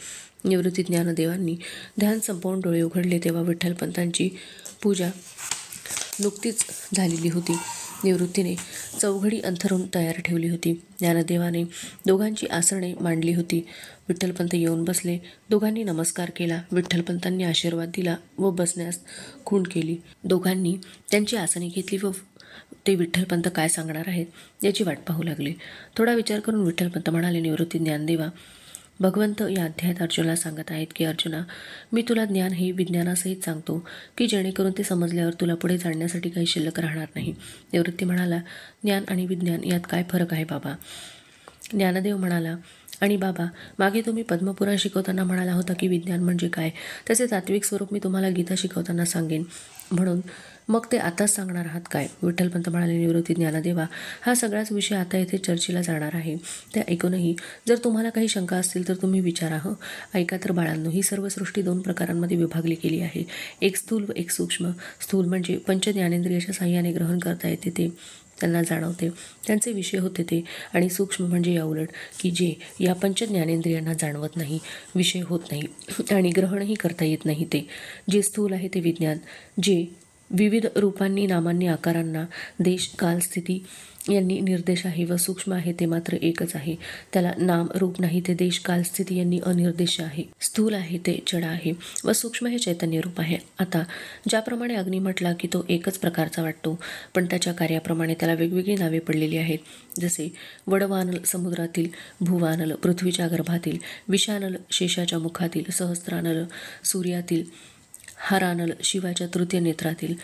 S1: निवृत्ती ज्ञानदेवांनी ध्यान संपवून डोळे उघडले तेव्हा विठ्ठलपंतांची पूजा नुकतीच झालेली होती. निवृत्तीने चौघडी अंथरून तयार ठेवली होती. ज्ञानदेवाने दोघांची आसने मांडली होती. विठ्ठलपंत येऊन बसले. दोघांनी नमस्कार केला. विठ्ठलपंतांनी आशीर्वाद दिला व बसण्यास खूण केली. दोघांनी त्यांची आसने घेतली व ते विठ्ठलपंत काय सांगणार आहेत याची वाट पाहू लागले. थोडा विचार करून विठ्ठलपंत म्हणाले, निवृत्ती ज्ञानदेवा, भगवंत या अध्यायात अर्जुनाला सांगत आहेत की अर्जुना, मी तुला ज्ञान हे विज्ञानासहित सांगतो की जेणेकरून ते समजल्यावर तुला पुढे जाण्यासाठी काही शिल्लक राहणार नाही. निवृत्ती म्हणाला, ज्ञान आणि विज्ञान यात काय फरक आहे बाबा? ज्ञानदेव म्हणाला, आणि बाबा, मागे तुम्ही पद्मपुराण शिकवताना म्हणाला होता की विज्ञान म्हणजे काय, त्याचे तात्विक स्वरूप मी तुम्हाला गीता शिकवताना सांगेन, म्हणून मग ते आताच सांगणार आहात काय? विठ्ठलपंत म्हणाले, निवृत्ती ज्ञानदेवा, हा सगळाच विषय आता येथे चर्चेला जाणार आहे. त्या ऐकूनही जर तुम्हाला काही शंका असतील तर तुम्ही विचारा. ऐका तर बाळांनो, ही सर्व सृष्टी 2 प्रकारांमध्ये विभागली गेली आहे, एक स्थूल व एक सूक्ष्म. स्थूल म्हणजे पंच ज्ञानेंद्रियाच्या साह्याने ग्रहण करता येते, ते त्यांना जाणवते, त्यांचे विषय होते ते. आणि सूक्ष्म म्हणजे या उलट, की जे या पंच ज्ञानेंद्रियांना जाणवत नाही, विषय होत नाही आणि ग्रहणही करता येत नाही. ते जे स्थूल आहे ते विज्ञान, जे विविध रूपांनी, नामांनी, आकारांना, देश, काल, स्थिती यांनी निर्देश आहे. व सूक्ष्म आहे ते मात्र एकच आहे, त्याला नाम रूप नाही, ते देश, काल, स्थिती यांनी अनिर्देश आहे. स्थूल आहे ते जड आहे व सूक्ष्म हे चैतन्य रूप आहे. आता ज्याप्रमाणे अग्नी म्हटला की तो एकच प्रकारचा वाटतो, पण त्याच्या कार्याप्रमाणे त्याला वेगवेगळी नावे पडलेली आहेत. जसे वडवानल समुद्रातील, भुवानल पृथ्वीच्या गर्भातील, विषानल शेषाच्या मुखातील, सहस्त्रानल सूर्यातील, हरानल शिवाच्या तृतीय नेत्रातील,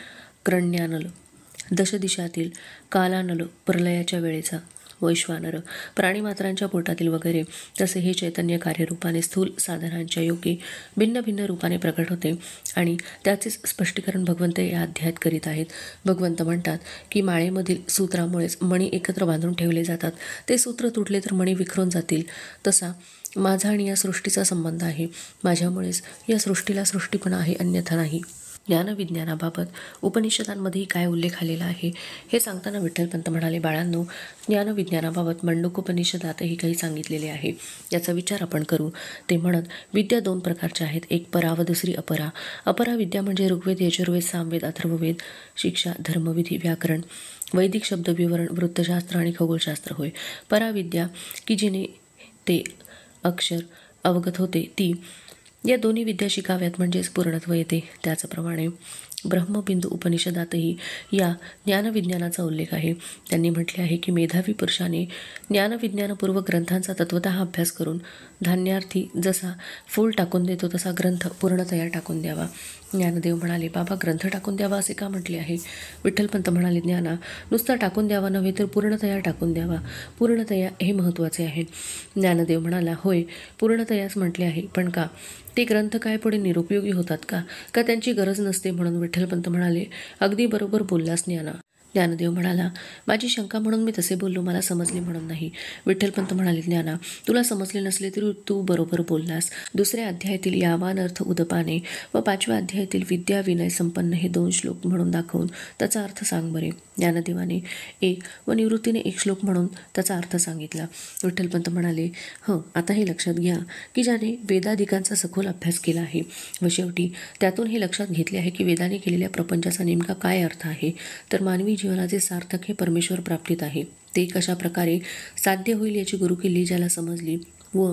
S1: क्रण्यानल दशदिशातील, कालानल प्रलयाच्या वेळेचा, वैश्वानर प्राणीमात्रांच्या पोटातील वगैरे. तसे हे चैतन्य कार्यरूपाने स्थूल साधनांच्या योगे भिन्न भिन्न रूपाने प्रकट होते आणि त्याचेच स्पष्टीकरण भगवंत या अध्यायात करीत आहेत. भगवंत म्हणतात की माळेमधील सूत्रामुळेच मणी एकत्र बांधून ठेवले जातात, ते सूत्र तुटले तर मणी विखरून जातील. तसा माझा आणि या सृष्टीचा संबंध आहे, माझ्यामुळेच या सृष्टीला सृष्टीपणा आहे, अन्यथा नाही. ज्ञानविज्ञानाबाबत उपनिषदांमध्येही काय उल्लेख आलेला आहे हे सांगताना विठ्ठलपंत म्हणाले, बाळांनो, ज्ञानविज्ञानाबाबत मंडूकोपनिषदातही काही सांगितलेले आहे, याचा विचार आपण करू. ते म्हणत, विद्या 2 प्रकारच्या आहेत, एक परा व दुसरी अपरा. अपरा विद्या म्हणजे ऋग्वेद, यजुर्वेद, सामवेद, अथर्ववेद, शिक्षा, धर्मविधी, व्याकरण, वैदिक शब्द, विवरण, वृत्तशास्त्र आणि खगोलशास्त्र होय. पराविद्या की जिने ते अक्षर अवगत होते, ती या दोन्ही विद्या शिकाव्यात म्हणजेच पूर्णत्व येते. त्याचप्रमाणे ब्रह्मबिंदू उपनिषदातही या ज्ञानविज्ञानाचा उल्लेख आहे. त्यांनी म्हटले आहे की मेधावी पुरुषाने ज्ञानविज्ञानपूर्व ग्रंथांचा तत्वतः अभ्यास करून धान्यार्थी जसा फूल टाकून देतो तसा ग्रंथ पूर्णतया टाकून द्यावा. ज्ञानदेव म्हणाले, बाबा, ग्रंथ टाकून द्यावा असे का म्हटले आहे? विठ्ठलपंत म्हणाले, ज्ञाना, नुसता टाकून द्यावा नव्हे तर पूर्णतया टाकून द्यावा. पूर्णतया हे महत्त्वाचे आहे. ज्ञानदेव म्हणाला, होय, पूर्णतयाच म्हटले आहे, पण का? ते ग्रंथ काय पुढे निरुपयोगी होतात का त्यांची गरज नसते म्हणून? विठ्ठलपंत म्हणाले, अगदी बरोबर बोललास ज्ञाना. ज्ञानदेव म्हणाला, माझी शंका म्हणून मी तसे बोललो, मला समजले म्हणून नाही. विठ्ठलपंत म्हणाले, ज्ञाना, तुला समजले नसले तरी तू बरोबर बोललास. 2 अध्यायातील यावान अर्थ उदपाने व 5व्या अध्यायातील विद्या विनय संपन्न हे 2 श्लोक म्हणून दाखवून त्याचा अर्थ सांग बरे. ज्ञानदेवाने 1 व निवृत्तीने 1 श्लोक म्हणून त्याचा अर्थ सांगितला. विठ्ठलपंत म्हणाले, आता हे लक्षात घ्या की ज्याने वेदाधिकांचा सखोल अभ्यास केला आहे व शेवटी त्यातून हे लक्षात घेतले आहे की वेदाने केलेल्या प्रपंचाचा नेमका काय अर्थ आहे, तर मानवी जीवनाचे सार्थक हे परमेश्वर प्राप्तीत आहे. ते कशा प्रकारे साध्य होईल याची गुरुकिल्ली ज्याला समजली व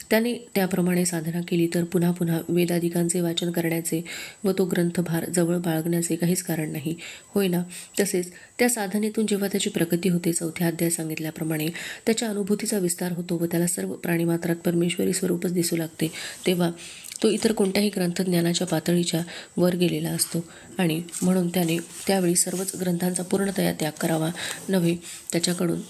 S1: त्याने त्याप्रमाणे साधना केली तर पुन्हा पुन्हा वेदाधिकांचे वाचन करण्याचे व तो ग्रंथभार जवळ बाळगण्याचे काहीच कारण नाही, होय ना? तसेच त्या साधनेतून जेव्हा त्याची प्रगती होते, 4थ्या अध्यायात सांगितल्याप्रमाणे त्याच्या अनुभूतीचा विस्तार होतो व त्याला सर्व प्राणीमात्रात परमेश्वरी स्वरूपच दिसू लागते, तेव्हा तो इतर कोणत्याही ग्रंथज्ञानाच्या पातळीच्या वर गेलेला असतो आणि म्हणून त्याने त्यावेळी सर्वच ग्रंथांचा पूर्णतया त्याग करावा नव्हे, त्याच्याकडून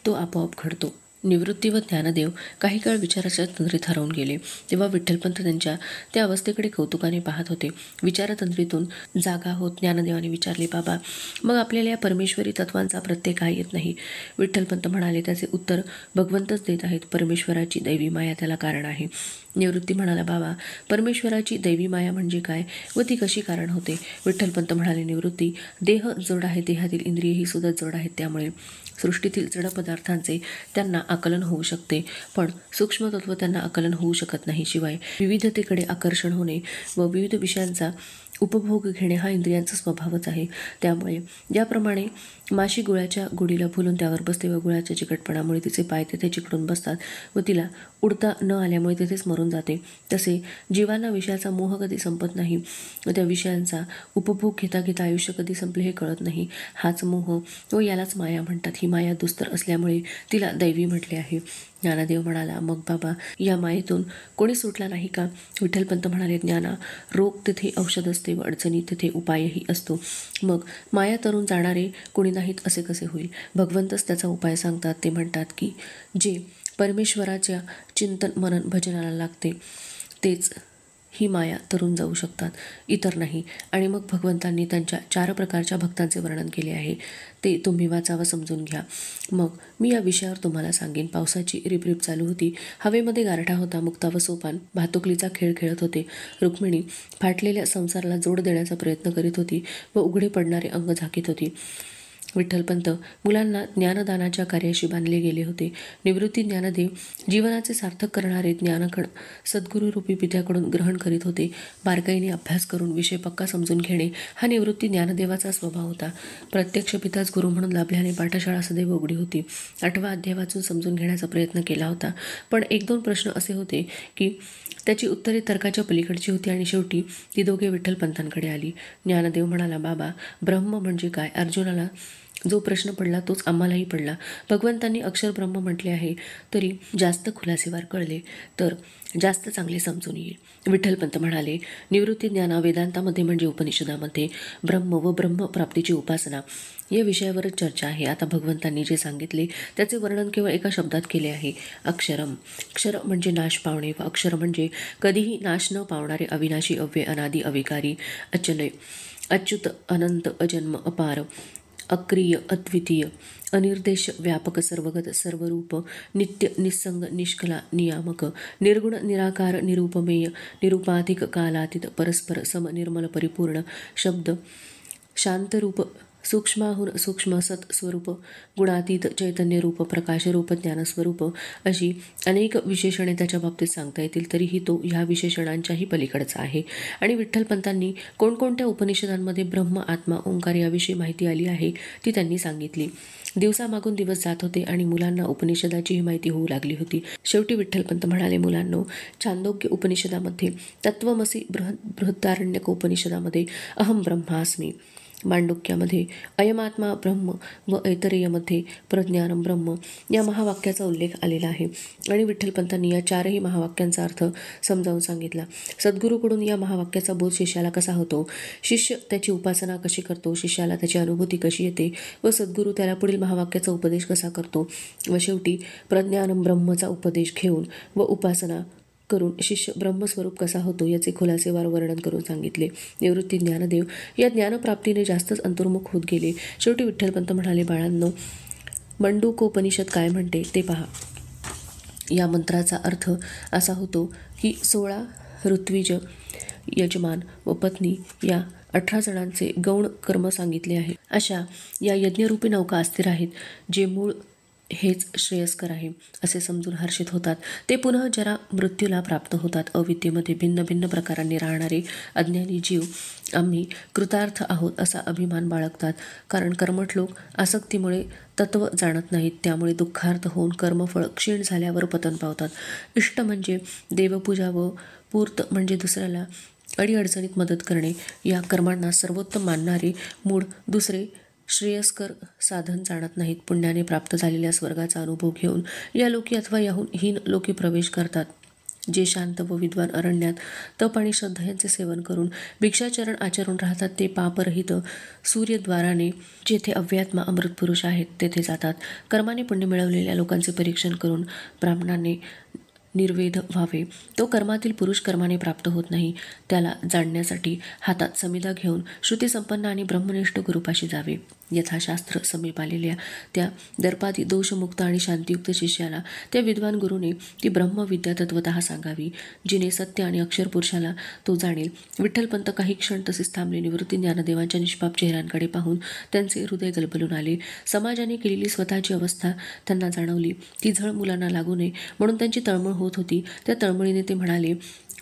S1: तो आपोआप घडतो. निवृत्ती व ज्ञानदेव काही काळ विचाराच्या तंद्रीत हरवून गेले. तेव्हा विठ्ठलपंत त्यांच्या त्या अवस्थेकडे कौतुकाने पाहत होते. विचारतंद्रीतून जागा होत ज्ञानदेवाने विचारले, बाबा, मग आपल्याला या परमेश्वरी तत्वांचा प्रत्यय काय येत नाही? विठ्ठलपंत म्हणाले, त्याचे उत्तर भगवंतच देत आहेत. परमेश्वराची दैवी माया त्याला कारण आहे. निवृत्ती म्हणाला, बाबा, परमेश्वराची दैवी माया म्हणजे काय व ती कशी कारण होते? विठ्ठलपंत म्हणाले, निवृत्ती, देह जड आहे, देहातील इंद्रियही सुद्धा जड आहेत, त्यामुळे सृष्टीतील जड पदार्थांचे त्यांना आकलन होऊ शकते, पण सूक्ष्मतत्व त्यांना आकलन होऊ शकत नाही. शिवाय विविधतेकडे आकर्षण होणे व विविध विषयांचा उपभोग घेणे हा इंद्रियांचा स्वभावच आहे. त्यामुळे ज्याप्रमाणे माशी गुळाच्या गोडीला फुलून त्यावर बसते व गुळाच्या चिकटपणामुळे तिचे पाय तेथे चिकटून बसतात व तिला उडता न आल्यामुळे तेथेच मरून जाते. तसे जीवांना विषयाचा मोह कधी संपत नाही व त्या विषयांचा उपभोग घेता घेता आयुष्य कधी संपले हे कळत नाही. हाच मोह व यालाच माया म्हणतात. ही माया दुस्तर असल्यामुळे तिला दैवी म्हटले आहे. ज्ञानदेव म्हणाला, मग बाबा, या मायेतून कोणी सुटला नाही का? विठ्ठलपंत म्हणाले, ज्ञाना, रोग तेथे औषध असते व अडचणी तेथे उपायही असतो. मग माया तरून जाणारे कोणी नाहीत असे कसे होईल? भगवंतच त्याचा उपाय सांगतात. ते म्हणतात की जे परमेश्वराच्या चिंतन मनन भजनाला लागते तेच ही माया तरून जाऊ शकतात, इतर नाही. आणि मग भगवंतांनी त्यांच्या 4 प्रकारच्या भक्तांचे वर्णन केले आहे. ते तुम्ही वाचा व समजून घ्या. मग मी या विषयावर तुम्हाला सांगेन. पावसाची रिपरिप चालू होती. हवेमध्ये गारठा होता. मुक्ता व सोपान भातुकलीचा खेळ खेळत होते. रुक्मिणी फाटलेल्या संसाराला जोड देण्याचा प्रयत्न करीत होती व उघडे पडणारे अंग झाकीत होती. विठ्ठलपंत मुलांना ज्ञानदानाच्या कार्याशी बांधले गेले होते. निवृत्ती ज्ञानदेव जीवनाचे सार्थक करणारे ज्ञानकण सद्गुरूरूपी पित्याकडून ग्रहण करीत होते. बारकाईने अभ्यास करून विषय पक्का समजून घेणे हा निवृत्ती ज्ञानदेवाचा स्वभाव होता. प्रत्यक्ष पिताच गुरु म्हणून लाभल्याने पाठशाळा सदैव उघडी होती. 8वा अध्याय वाचून समजून घेण्याचा प्रयत्न केला होता, पण 1-2 प्रश्न असे होते की त्याची उत्तरे तर्काच्या पलीकडची होती आणि शेवटी ती दोघे विठ्ठलपंतांकडे आली. ज्ञानदेव म्हणाला, बाबा, ब्रह्म म्हणजे काय? अर्जुनाला जो प्रश्न पडला तोच आम्हालाही पडला. भगवंतांनी अक्षर ब्रह्म म्हटले आहे, तरी जास्त खुलासेवार कळले तर जास्त चांगले समजून येईल. विठ्ठलपंत म्हणाले, निवृत्ती ज्ञाना वेदांतामध्ये म्हणजे उपनिषदामध्ये ब्रह्म व ब्रह्मप्राप्तीची उपासना या विषयावरच चर्चा आहे. आता भगवंतांनी जे सांगितले त्याचे वर्णन केवळ एका शब्दात केले आहे, अक्षरम. क्षर म्हणजे नाश पावणे व अक्षर म्हणजे कधीही नाश न पावणारे, अविनाशी, अव्यय, अनादी, अविकारी, अचलय, अच्युत, अनंत, अजन्म, अपार, अक्रिय, अद्वितीय, अनिर्देश, व्यापक, सर्वगत, सर्वरूप, नित्य, निस्संग, निष्कला, नियामक, निर्गुण, निराकार, निरूपमेय, निरूपाधिक, कालातीत, परस्पर, सम, निर्मल, परिपूर्ण, शब्द, शांतरूप, सूक्ष्माहून सूक्ष्म, सत स्वरूप, गुणातीत, चैतन्यरूप, प्रकाशरूप, ज्ञानस्वरूप अशी अनेक विशेषणे त्याच्या बाबतीत सांगता येतील. तरीही तो ह्या विशेषणांच्याही पलीकडचा आहे. आणि विठ्ठलपंतांनी कोणकोणत्या उपनिषदांमध्ये ब्रह्म, आत्मा, ओंकार याविषयी माहिती आली आहे ती त्यांनी सांगितली. दिवसामागून दिवस जात होते आणि मुलांना उपनिषदाचीही माहिती होऊ लागली होती. शेवटी विठ्ठलपंत म्हणाले, मुलांनो, छांदोग्य उपनिषदामध्ये तत्वमसी, बृहदारण्यक उपनिषदामध्ये अहम ब्रह्मास्मी, मांडुक्यामध्ये अयमात्मा ब्रह्म व ऐतरेयमध्ये प्रज्ञानम ब्रह्म या महावाक्याचा उल्लेख आलेला आहे. आणि विठ्ठलपंतांनी या 4ही महावाक्यांचा अर्थ समजावून सांगितला. सद्गुरूकडून या महावाक्याचा बोध शिष्याला कसा होतो, शिष्य त्याची उपासना कशी करतो, शिष्याला त्याची अनुभूती कशी येते व सद्गुरू त्याला पुढील महावाक्याचा उपदेश कसा करतो व शेवटी प्रज्ञानम ब्रह्मचा उपदेश घेऊन व उपासना करून शिष्य ब्रह्मस्वरूप कसा होतो याचे खुलासेवार वर्णन करून सांगितले. निवृत्ती ज्ञानदेव या ज्ञानप्राप्तीने जास्तच अंतर्मुख होत गेले. शेवटी विठ्ठलपंत म्हणाले, बाळांनो, मंडूकोपनिषद काय म्हणते ते पहा. या मंत्राचा अर्थ असा होतो की 16 ऋत्विज, यजमान व पत्नी या 18 जणांचे गौण कर्म सांगितले आहे. अशा या यज्ञरूपी नौका अस्थिर आहेत, जे मूळ हेच श्रेयस्कर आहे असे समजून हर्षित होतात. ते पुन्हा जरा मृत्यूला प्राप्त होतात. अविद्येमध्ये भिन्न भिन्न प्रकारांनी राहणारे अज्ञानी जीव आम्ही कृतार्थ आहोत असा अभिमान बाळगतात. कारण कर्मठ लोक आसक्तीमुळे तत्व जाणत नाहीत. त्यामुळे दुःखार्थ होऊन कर्मफळ क्षीण झाल्यावर पतन पावतात. इष्ट म्हणजे देवपूजा व पूर्त म्हणजे दुसऱ्याला अडीअडचणीत मदत करणे. या कर्मांना सर्वोत्तम मानणारे मूळ दुसरे श्रेयस्कर साधन जाणत नाहीत. पुण्याने प्राप्त झालेल्या स्वर्गाचा अनुभव घेऊन या लोकी अथवा याहून हीन लोकी प्रवेश करतात. जे शांत व विद्वान अरण्यात तप आणि श्रद्धा यांचे सेवन करून भिक्षाचरण आचरून राहतात ते पापरहित सूर्यद्वाराने जेथे अव्यात्मा अमृत पुरुष आहेत तेथे जातात. कर्माने पुण्य मिळवलेल्या लोकांचे परीक्षण करून ब्राह्मणाने निर्वेद व्हावे. तो कर्मातील पुरुष कर्माने प्राप्त होत नाही. त्याला जाणण्यासाठी हातात समिधा घेऊन श्रुतीसंपन्न आणि ब्रह्मनिष्ठ गुरुपाशी जावे. यथाशास्त्र समीप आलेल्या त्या दर्पादी दोषमुक्त आणि शांतियुक्त शिष्याला त्या विद्वान गुरुने ती ब्रह्मविद्या तत्वतः सांगावी, जिने सत्य आणि अक्षर पुरुषाला तो जाणेल. विठ्ठलपंत काही क्षण तसेच थांबले. निवृत्ती ज्ञानदेवांच्या निष्पाप चेहऱ्यांकडे पाहून त्यांचे हृदय गलबलून आले. समाजाने केलेली स्वतःची अवस्था त्यांना जाणवली. ती झळ मुलांना लागू नये म्हणून त्यांची तळमळ होत होती. त्या तळमळीने ते म्हणाले,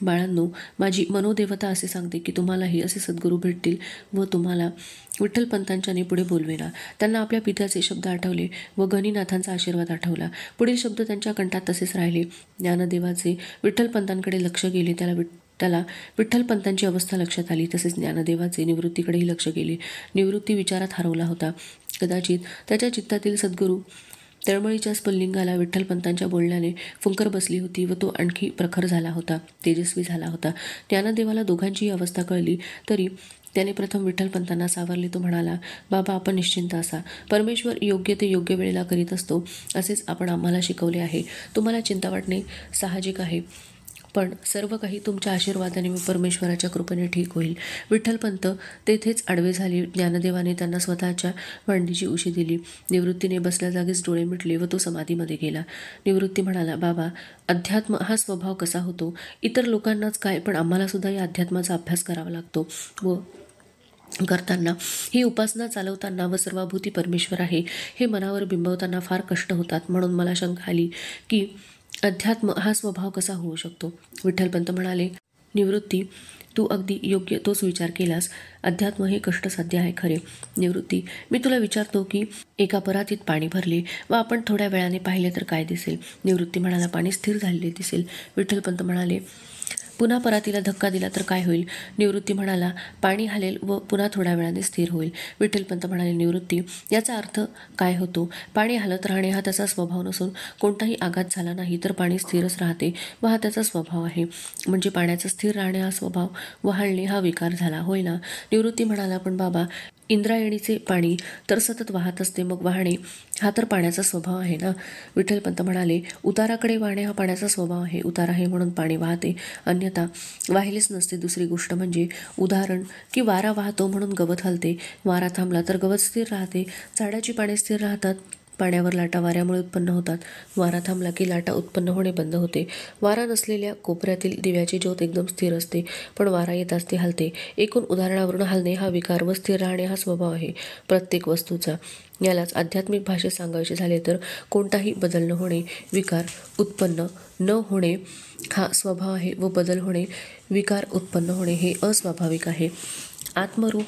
S1: बाळांनो, माझी मनोदेवता असे सांगते की तुम्हालाही असे सद्गुरू भेटतील व तुम्हाला विठ्ठलपंतांच्याने पुढे बोलवेना. त्यांना आपल्या पित्याचे शब्द आठवले व गणिनाथांचा आशीर्वाद आठवला. पुढील शब्द त्यांच्या कंठात तसेच राहिले. ज्ञानदेवाचे विठ्ठलपंतांकडे लक्ष गेले. त्याला विठ्ठलपंतांची अवस्था लक्षात आली. तसेच ज्ञानदेवाचे निवृत्तीकडेही लक्ष गेले. निवृत्ती विचारात हरवला होता. कदाचित त्याच्या चित्तातील सद्गुरू तळमळीच्या स्फुल्लिंगाला विठ्ठलपंतांच्या बोलण्याने फुंकर बसली होती व तो आणखी प्रखर झाला होता, तेजस्वी झाला होता. ज्ञानदेवाला दोघांचीही अवस्था कळली तरी त्याने प्रथम विठ्ठलपंतांना सावरले. तो म्हणाला, बाबा, आपण निश्चिंत असा. परमेश्वर योग्य ते योग्य वेळेला करीत असतो, असेच आपण आम्हाला शिकवले आहे. तुम्हाला चिंता वाटणे साहजिक आहे, पण सर्व काही तुमच्या आशीर्वादाने व परमेश्वराच्या कृपेने ठीक होईल. विठ्ठलपंत तेथेच आडवे झाले. ज्ञानदेवाने त्यांना स्वतःच्या मांडीची उशी दिली. निवृत्तीने बसल्या जागीच डोळे मिटले व तो समाधीमध्ये गेला. निवृत्ती म्हणाला, बाबा, अध्यात्म हा स्वभाव कसा होतो? इतर लोकांनाच काय, पण आम्हाला सुद्धा या अध्यात्माचा अभ्यास करावा लागतो व करताना, ही उपासना चालवताना व सर्वाभूती परमेश्वर आहे हे मनावर बिंबवताना फार कष्ट होतात. म्हणून मला शंका आली की अध्यात्म हा स्वभाव कसा होऊ शकतो. विठ्ठलपंत म्हणाले, निवृत्ती, तू अगदी योग्य तोच विचार केलास. अध्यात्म हे कष्टसाध्य आहे खरे. निवृत्ती, मी तुला विचारतो की एका परातीत पाणी भरले व आपण थोड्या वेळाने पाहिले तर काय दिसेल? निवृत्ती म्हणाला, पाणी स्थिर झालेले दिसेल. विठ्ठलपंत म्हणाले, पुन्हा परातीला धक्का दिला तर काय होईल? निवृत्ती म्हणाला, पाणी हलेल व पुन्हा थोड्या वेळाने स्थिर होईल. विठ्ठलपंत म्हणाले, निवृत्ती, याचा अर्थ काय होतो? पाणी हलत राहणे हा त्याचा स्वभाव नसून कोणताही आघात झाला नाही तर पाणी स्थिरच राहते व हा त्याचा स्वभाव आहे. म्हणजे पाण्याचा स्थिर राहणे हा स्वभाव व हलणे हा विकार झाला, होय ना? निवृत्ती म्हणाला, पण बाबा, इंद्रायणीचे पाणी तर सतत वाहत असते, मग वाहणे हा तर पाण्याचा स्वभाव आहे ना? विठ्ठलपंत म्हणाले, उताराकडे वाहणे हा पाण्याचा स्वभाव आहे. उतार आहे म्हणून पाणी वाहते, अन्यथा वाहिलेच नसते. दुसरी गोष्ट म्हणजे उदाहरण की वारा वाहतो म्हणून गवत हलते. वारा थांबला तर गवत स्थिर राहते. झाडाची पाने स्थिर राहतात. पाण्यावर लाटा वाऱ्यामुळे उत्पन्न होतात. वारा थांबला की लाटा उत्पन्न होणे बंद होते. वारा नसलेल्या कोपऱ्यातील दिव्याची ज्योत एकदम स्थिर असते, पण वारा येताच ती हलते. एकूण उदाहरणावरून हलणे हा विकार व स्थिर राहणे हा स्वभाव आहे प्रत्येक वस्तूचा. यालाच आध्यात्मिक भाषेत सांगायचे झाले तर कोणताही बदल न होणे, विकार उत्पन्न न होणे हा स्वभाव आहे व बदल होणे, विकार उत्पन्न होणे हे अस्वाभाविक आहे. आत्मरूप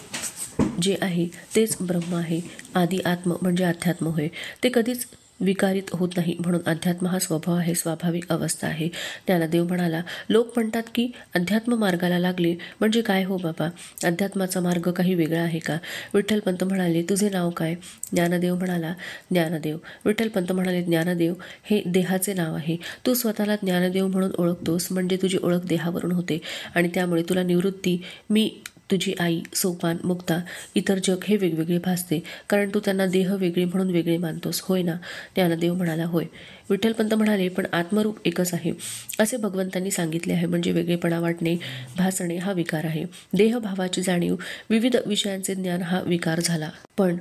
S1: जे आहे तेच ब्रह्म आहे. आदी आत्म म्हणजे अध्यात्म होय. ते कधीच विकारित होत नाही, म्हणून अध्यात्म हा स्वभाव आहे, स्वाभाविक अवस्था आहे. ज्ञानदेव म्हणाला, लोक म्हणतात की अध्यात्म मार्गाला लागले म्हणजे काय हो बाबा? अध्यात्माचा मार्ग काही वेगळा आहे का? विठ्ठलपंत म्हणाले, तुझे नाव काय? ज्ञानदेव म्हणाला, ज्ञानदेव. विठ्ठलपंत म्हणाले, ज्ञानदेव हे देहाचे नाव आहे. तू स्वतःला ज्ञानदेव म्हणून ओळखतोस म्हणजे तुझी ओळख देहावरून होते आणि त्यामुळे तुला निवृत्ती, मी तुझी आई, सोपान, मुक्ता, इतर जग हे वेगवेगळे भासते, कारण तू त्यांना देह वेगळे म्हणून वेगळे मानतोस, होय ना? ज्ञानदेव म्हणाला, होय. विठ्ठलपंत म्हणाले, पण आत्मरूप एकच आहे असे भगवंतांनी सांगितले आहे. म्हणजे वेगळेपणा वाटणे, भासणे हा विकार आहे. देहभावाची जाणीव, विविध विषयांचे ज्ञान हा विकार झाला. पण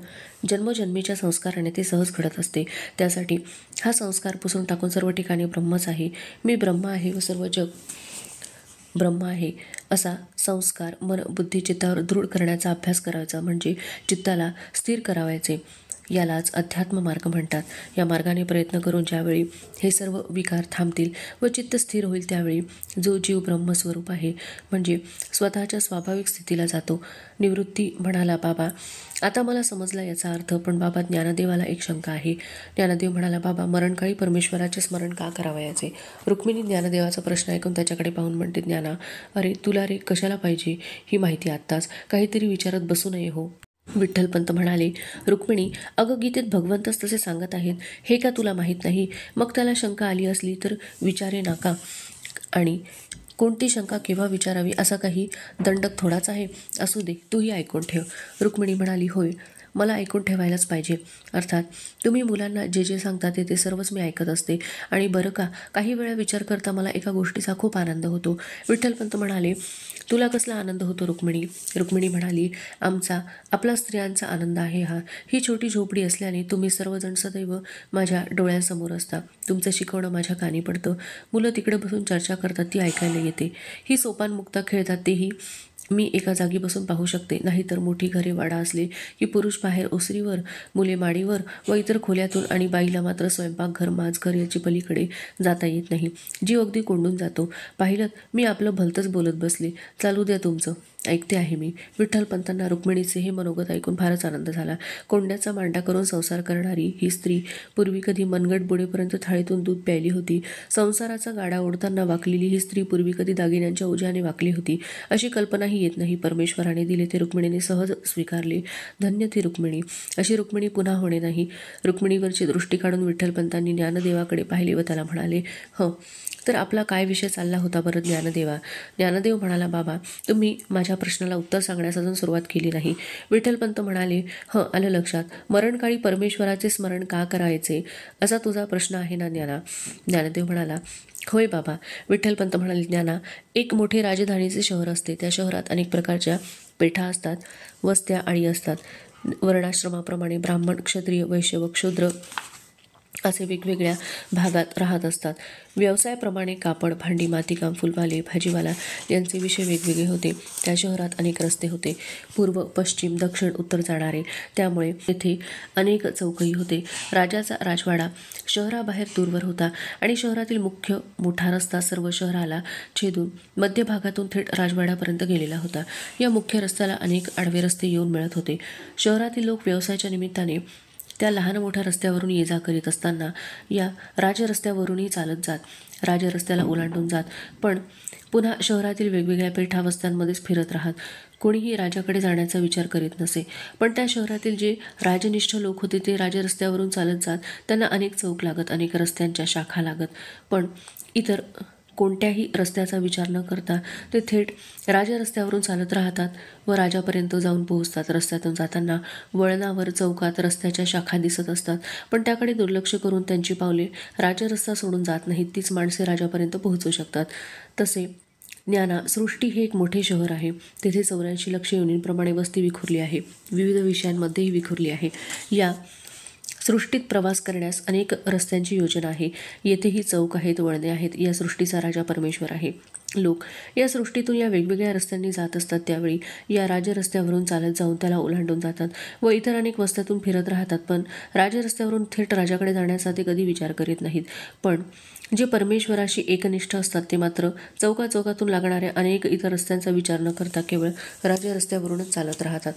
S1: जन्मजन्मीच्या संस्काराने ते सहज घडत असते. त्यासाठी हा संस्कार पुसून टाकून सर्व ठिकाणी ब्रह्मच आहे, मी ब्रह्म आहे व सर्व जग ब्रह्म आहे असा संस्कार मन बुद्धी चित्तावर दृढ करण्याचा अभ्यास करायचा, म्हणजे चित्ताला स्थिर करावायचे. यालाच अध्यात्म मार्ग म्हणतात. या मार्गाने प्रयत्न करून ज्यावेळी हे सर्व विकार थांबतील व चित्त स्थिर होईल त्यावेळी जो जीव ब्रह्मस्वरूप आहे म्हणजे स्वतःच्या स्वाभाविक स्थितीला जातो. निवृत्ती म्हणाला, बाबा, आता मला समजला याचा अर्थ. पण बाबा, ज्ञानदेवाला एक शंका आहे. ज्ञानदेव म्हणाला, बाबा, मरणकाळी परमेश्वराचे स्मरण का करावयाचे? रुक्मिणी ज्ञानदेवाचा प्रश्न ऐकून त्याच्याकडे पाहून म्हणते, ज्ञाना, अरे तुला रे कशाला पाहिजे ही माहिती आत्ताच? काहीतरी विचारत बसू नये हो. विठ्ठलपंत म्हणाले, रुक्मिणी, अगं गीतेत भगवंतच तसे सांगत आहेत, हे का तुला माहीत नाही? मग त्याला शंका आली असली तर विचारे नाका, आणि कोणती शंका केव्हा विचारावी असा काही दंडक थोडाच आहे. असू दे, तूही ऐकून ठेव. रुक्मिणी म्हणाली, होय, मला ऐकून ठेवायलाच पाहिजे. अर्थात तुम्ही मुलांना जे जे सांगता ते सर्वच मी ऐकत असते. आणि बरं का, काही वेळा विचार करता मला एका गोष्टीचा खूप आनंद होतो. विठ्ठलपंत म्हणाले, तुला कसला आनंद होतो रुक्मिणी? रुक्मिणी म्हणाली, आपला स्त्रियांचा आनंद आहे हा. ही छोटी झोपडी असल्याने तुम्ही सर्वजण सदैव माझ्या डोळ्यांसमोर असता. तुमचं शिकवणं माझ्या कानी पडतं. मुलं तिकडे बसून चर्चा करतात ती ऐकायला येते. ही सोपान मुक्ता खेळतात तेही मी एका जागी बसून पाहू शकते. नाहीतर मोठी घरे वाडा असले की पुरुष बाहेर ओसरीवर, मुले माडीवर व इतर खोल्यातून, आणि बाईला मात्र स्वयंपाकघर, माजघर याची पलीकडे जाता येत नाही. जीव अगदी कोंडून जातो. पाहिलं, मी आपलं भलतंच बोलत बसले. चालू द्या तुमचं, ऐकते आहे मी. विठ्ठलपंतांना रुक्मिणीचे हे मनोगत ऐकून फारच आनंद झाला. कोंड्याचा मांडा करून संसार करणारी ही स्त्री पूर्वी कधी मनगट बुडेपर्यंत थाळीतून दूध प्यायली होती. संसाराचा गाडा ओढताना वाकलेली ही स्त्री पूर्वी कधी दागिन्यांच्या ओझ्याने वाकली होती, अशी कल्पनाही येत नाही. परमेश्वराने दिले ते रुक्मिणीने सहज स्वीकारले. धन्य ती रुक्मिणी. अशी रुक्मिणी पुन्हा होणे नाही. रुक्मिणीवरची दृष्टी काढून विठ्ठलपंतांनी ज्ञानदेवाकडे पाहिले व त्याला म्हणाले, तर आपला काय विषय चालला होता बरं ज्ञानदेवा? ज्ञानदेव म्हणाला, बाबा, तुम्ही माझ्या प्रश्नाला उत्तर सांगण्यास अजून सुरुवात केली नाही. विठ्ठलपंत म्हणाले, आलं लक्षात. मरणकाळी परमेश्वराचे स्मरण का करायचे, असा तुझा प्रश्न आहे ना ज्ञाना? ज्ञानदेव म्हणाला, होय बाबा. विठ्ठलपंत म्हणाले, ज्ञाना, एक मोठे राजधानीचे शहर असते. त्या शहरात अनेक प्रकारच्या पेठा असतात, वस्त्या आळी असतात. वर्णाश्रमाप्रमाणे ब्राह्मण, क्षत्रिय, वैश्य व शूद्र असे वेगवेगळ्या भागात राहत असतात. व्यवसायाप्रमाणे कापड, भांडी, मातीकाम, फुलवाले, भाजीवाला यांचे विषय वेगवेगळे होते. त्या शहरात अनेक रस्ते होते, पूर्व, पश्चिम, दक्षिण, उत्तर जाणारे. त्यामुळे तेथे अनेक चौकही होते. राजाचा राजवाडा शहराबाहेर दूरवर होता आणि शहरातील मुख्य मोठा रस्ता सर्व शहराला छेदून मध्यभागातून थेट राजवाड्यापर्यंत गेलेला होता. या मुख्य रस्त्याला अनेक आडवे रस्ते येऊन मिळत होते. शहरातील लोक व्यवसायाच्या निमित्ताने त्या लहान मोठ्या रस्त्यावरून ये जा करीत असताना या राजरस्त्यावरूनही चालत जात, राजरस्त्याला ओलांडून जात, पण पुन्हा शहरातील वेगवेगळ्या पेठावस्त्यांमध्येच फिरत राहत. कोणीही राजाकडे जाण्याचा विचार करीत नसे. पण त्या शहरातील जे राजनिष्ठ लोक होते ते राजरस्त्यावरून चालत जात. त्यांना अनेक चौक लागत, अनेक रस्त्यांच्या शाखा लागत, पण इतर कोणत्याही रस्त्याचा विचार न करता ते थेट राजरस्त्यावरून चालत राहतात व राजापर्यंत जाऊन पोहोचतात. रस्त्यातून जाताना वळणावर, चौकात रस्त्याच्या शाखा दिसत असतात, पण त्याकडे दुर्लक्ष करून त्यांची पावले राजरस्ता सोडून जात नाहीत. तीच माणसे राजापर्यंत पोहोचू शकतात. तसे ज्ञाना, सृष्टी हे एक मोठे शहर आहे. तेथे 84 लक्ष योनींप्रमाणे वस्ती विखुरली आहे, विविध विषयांमध्येही विखुरली आहे. या सृष्टीत प्रवास करण्यास अनेक रस्त्यांची योजना आहे. येथेही चौक आहेत, वळणे आहेत. या सृष्टीचा राजा परमेश्वर आहे. लोक या सृष्टीतून या वेगवेगळ्या रस्त्यांनी जात असतात. त्यावेळी या राजरस्त्यावरून चालत जाऊन त्याला ओलांडून जातात व इतर अनेक वस्त्यातून फिरत राहतात. पण राजरस्त्यावरून थेट राजाकडे जाण्याचा ते कधी विचार करीत नाहीत. पण जे परमेश्वराशी एकनिष्ठ असतात ते मात्र चौकाचौकातून लागणाऱ्या अनेक इतर रस्त्यांचा विचार न करता केवळ राजरस्त्यावरूनच चालत राहतात.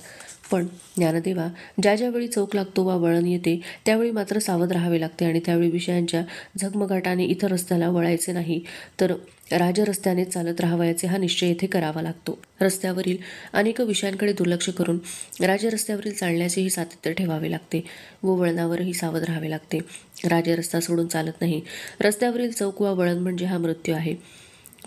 S1: पण ज्ञानदेवा, ज्या ज्यावेळी चौक लागतो वा वळण येते त्यावेळी मात्र सावध राहावे लागते आणि त्यावेळी विषयांच्या झगमगाटाने इतर रस्त्याला वळायचे नाही, तर राजरस्त्याने चालत राहावयाचे हा निश्चय येथे करावा लागतो. रस्त्यावरील अनेक विषयांकडे दुर्लक्ष करून राजरस्त्यावरील चालण्याचेही सातत्य ठेवावे लागते व वळणावरही सावध राहावे लागते. राजरस्ता सोडून चालत नाही. रस्त्यावरील चौक वा वळण म्हणजे हा मृत्यू आहे.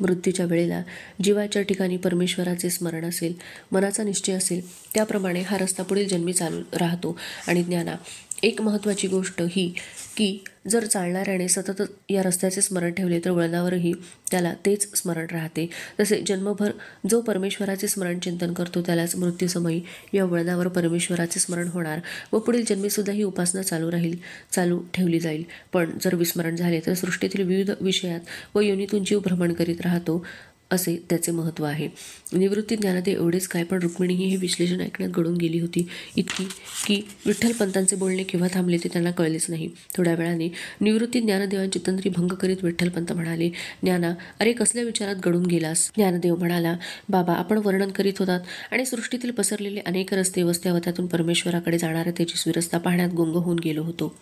S1: मृत्यूच्या वेळेला जीवाच्या ठिकाणी परमेश्वराचे स्मरण असेल, मनाचा निश्चय असेल, त्याप्रमाणे हा रस्ता पुढील जन्मी चालू राहतो. आणि ज्ञाना, एक महत्त्वाची गोष्ट ही की जर चालणाऱ्याने सतत या रस्त्याचे स्मरण ठेवले तर वळणावरही त्याला तेच स्मरण राहते. तसे जन्मभर जो परमेश्वराचे स्मरण चिंतन करतो त्यालाच मृत्यूसमयी या वळणावर परमेश्वराचे स्मरण होणार व पुढील जन्मीसुद्धा ही उपासना चालू ठेवली जाईल. पण जर विस्मरण झाले तर सृष्टीतील विविध विषयात व योनीतून जीव भ्रमण करीत राहतो, असे त्याचे महत्त्व आहे. निवृत्ती ज्ञानदेव एवढेच काय, पण रुक्मिणीही हे विश्लेषण ऐकण्यात गळून गेली होती, इतकी की विठ्ठलपंतांचे बोलणे केव्हा थांबले ते त्यांना कळलेच नाही. थोड्या वेळाने निवृत्ती ज्ञानदेवांची तंद्री भंग करीत विठ्ठलपंत म्हणाले, ज्ञाना, अरे कसल्या विचारात गळून गेलास? ज्ञानदेव म्हणाला, बाबा, आपण वर्णन करीत होतात आणि सृष्टीतील पसरलेले अनेक रस्ते, वस्त्या व त्यातून परमेश्वराकडे जाणाऱ्या तेजस्वी रस्ता पाहण्यात गुंग होऊन गेलो होतो.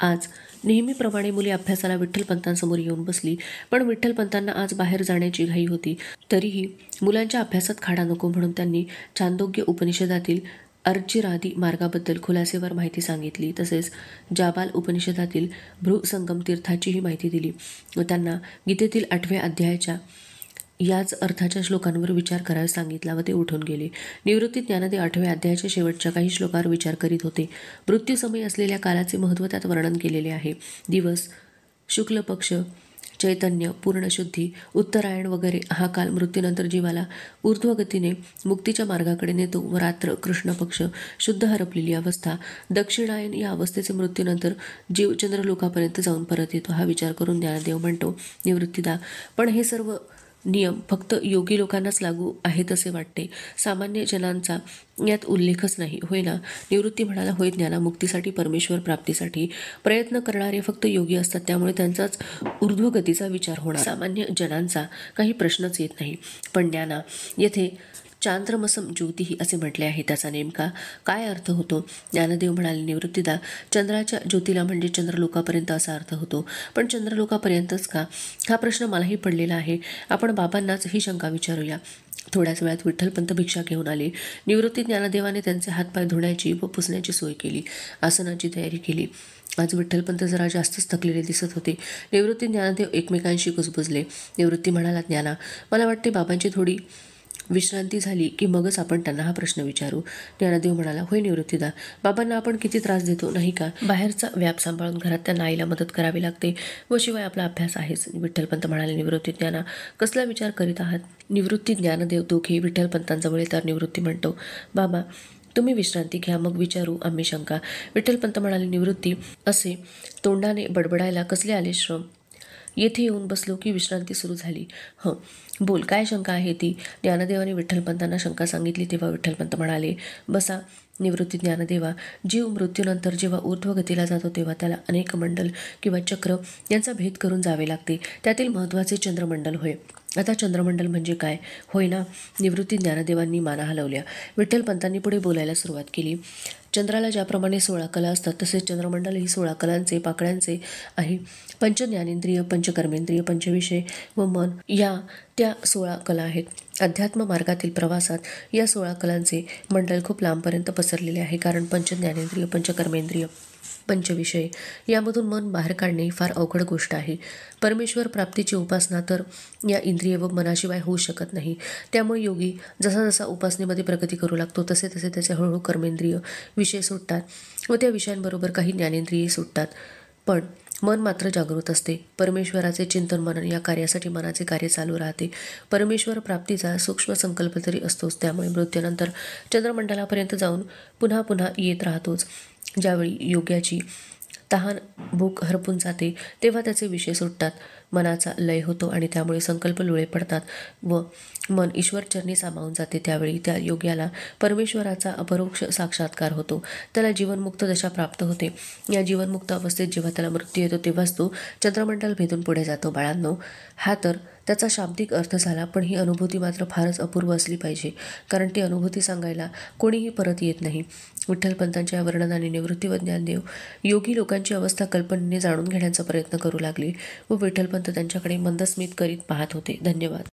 S1: आज नेहमीप्रमाणे मुले अभ्यासाला विठ्ठलपंतांसमोर येऊन बसली, पण विठ्ठलपंतांना आज बाहेर जाण्याची घाई होती. तरीही मुलांच्या अभ्यासात खाडा नको म्हणून त्यांनी छांदोग्य उपनिषदातील अर्चिरादी मार्गाबद्दल खुलासेवर माहिती सांगितली. तसेच जाबाल उपनिषदातील भृसंगम तीर्थाचीही माहिती दिली व त्यांना गीतेतील 8व्या अध्यायाच्या याच अर्थाच्या श्लोकांवर विचार करायला सांगितला व ते उठून गेले. निवृत्ती ज्ञानदेव 8व्या अध्यायाच्या शेवटच्या काही श्लोकांवर विचार करीत होते. मृत्यूसमयी असलेल्या कालाचे महत्त्व त्यात वर्णन केलेले आहे. दिवस, शुक्ल पक्ष, चैतन्य, पूर्णशुद्धी, उत्तरायण वगैरे हा काल मृत्यूनंतर जीवाला ऊर्ध्वगतीने मुक्तीच्या मार्गाकडे नेतो व रात्र, कृष्ण पक्ष, शुद्ध हरपलेली अवस्था, दक्षिणायन या अवस्थेचे मृत्यूनंतर जीव चंद्रलोकापर्यंत जाऊन परत येतो. हा विचार करून ज्ञानदेव म्हणतो, निवृत्तीदा, पण हे सर्व नियम फक्त योगी लोकांनाच लागू आहेत असे वाटते. सामान्य जनांचा यात उल्लेखच नाही, होय ना? निवृत्ती म्हणाला, होय ज्ञाना. मुक्तीसाठी, परमेश्वर प्राप्तीसाठी प्रयत्न करणारे फक्त योगी असतात, त्यामुळे त्यांचाच ऊर्ध्वगतीचा विचार होणार. सामान्य जनांचा काही प्रश्नच येत नाही. पण ज्ञाना, येथे चांद्रमसम ज्योतिही असे म्हटले आहे, त्याचा नेमका काय अर्थ होतो? ज्ञानदेव म्हणाले, निवृत्तीदा, चंद्राच्या ज्योतीला म्हणजे चंद्रलोकापर्यंत असा अर्थ होतो. पण चंद्रलोकापर्यंतच का? हा प्रश्न मलाही पडलेला आहे. आपण बाबांनाच ही शंका विचारूया. थोड्याच वेळात विठ्ठलपंत भिक्षा घेऊन आले. निवृत्ती ज्ञानदेवाने त्यांचे हातपाय धुण्याची व पुसण्याची सोय केली. आसनाची तयारी केली. आज विठ्ठलपंत जरा जास्तच थकलेले दिसत होते. निवृत्ती ज्ञानदेव एकमेकांशी कुजबुजले. निवृत्ती म्हणाला, ज्ञाना, मला वाटते बाबांची थोडी विश्रांती झाली की मगच आपण त्यांना हा प्रश्न विचारू. ज्ञानदेव म्हणाला, होय निवृत्तीदा, बाबांना आपण किती त्रास देतो नाही का? बाहेरचा व्याप सांभाळून घरात त्यांना आईला मदत करावी लागते व शिवाय आपला अभ्यास आहेच. विठ्ठलपंत म्हणाले, निवृत्ती ज्ञाना, कसला विचार करीत आहात? निवृत्ती ज्ञानदेव दोघे विठ्ठलपंतांजवळ येतात. निवृत्ती म्हणतो, बाबा तुम्ही विश्रांती घ्या, मग विचारू आम्ही शंका. विठ्ठलपंत म्हणाले, निवृत्ती, असे तोंडाने बडबडायला कसले आले श्रम? येथे येऊन बसलो की विश्रांती सुरू झाली. बोल, काय शंका आहे ती? ज्ञानदेवाने विठ्ठलपंतांना शंका सांगितली तेव्हा विठ्ठलपंत म्हणाले, बसा. निवृत्ती ज्ञानदेवा, जीव मृत्यूनंतर जेव्हा ऊर्ध्वगतीला जातो तेव्हा त्याला अनेक मंडल किंवा चक्र यांचा भेद करून जावे लागते. त्यातील महत्त्वाचे चंद्रमंडल होय. आता चंद्रमंडल म्हणजे काय, होय ना? निवृत्ती ज्ञानदेवांनी माना हलवल्या. विठ्ठलपंतांनी पुढे बोलायला सुरुवात केली. चंद्राला ज्याप्रमाणे 16 कला असतात तसेच चंद्रमंडल ही 16 कलांचे, पाकळ्यांचे आहे. पंचज्ञानेंद्रिय, पंचकर्मेंद्रिय, पंचविषय व मन या त्या 16 कला आहेत. अध्यात्म मार्गातील प्रवासात या 16 कलांचे मंडल खूप लांबपर्यंत पसरलेले आहे. कारण पंचज्ञानेंद्रिय, पंचकर्मेंद्रिय, पंचविषय यामधून मन बाहेर काढणे ही फार अवघड गोष्ट आहे. परमेश्वर प्राप्तीची उपासना तर या इंद्रिय व मनाशिवाय होऊ शकत नाही. त्यामुळे योगी जसा जसा उपासनेमध्ये प्रगती करू लागतो तसे तसे त्याचे हळूहळू कर्मेंद्रिय, विषय सुटतात व त्या विषयांबरोबर काही ज्ञानेंद्रिये सुटतात. पण मन मात्र जागृत असते. परमेश्वराचे चिंतन मनन या कार्यासाठी मनाचे कार्य चालू राहते. परमेश्वर प्राप्तीचा सूक्ष्म संकल्प तरी असतोच. त्यामुळे मृत्यूनंतर चंद्रमंडलापर्यंत जाऊन पुन्हा पुन्हा येत राहतोच. ज्यावेळी योग्याची तहान भूक हरपून जाते तेव्हा त्याचे विषय सुटतात, मनाचा लय होतो आणि त्यामुळे संकल्प लुळे पडतात व मन ईश्वरचरणी सामावून जाते. त्यावेळी त्या योग्याला परमेश्वराचा अपरोक्ष साक्षात्कार होतो. त्याला जीवनमुक्त दशा प्राप्त होते. या जीवनमुक्त अवस्थेत जेव्हा त्याला मृत्यू येतो तेव्हाच तो चंद्रमंडल भेदून पुढे जातो. बाळांनो, हा तर त्याचा शाब्दिक अर्थ झाला, पण ही अनुभूती मात्र फारच अपूर्व असली पाहिजे, कारण ती अनुभूती सांगायला कोणीही परत येत नाही. विठ्ठलपंतांच्या वर्णनाने निवृत्ती व ज्ञानदेव योगी लोकांची अवस्था कल्पनेने जाणून घेण्याचा प्रयत्न करू लागले व विठ्ठलपंत त्यांच्याकडे मंदस्मित करीत पाहत होते. धन्यवाद.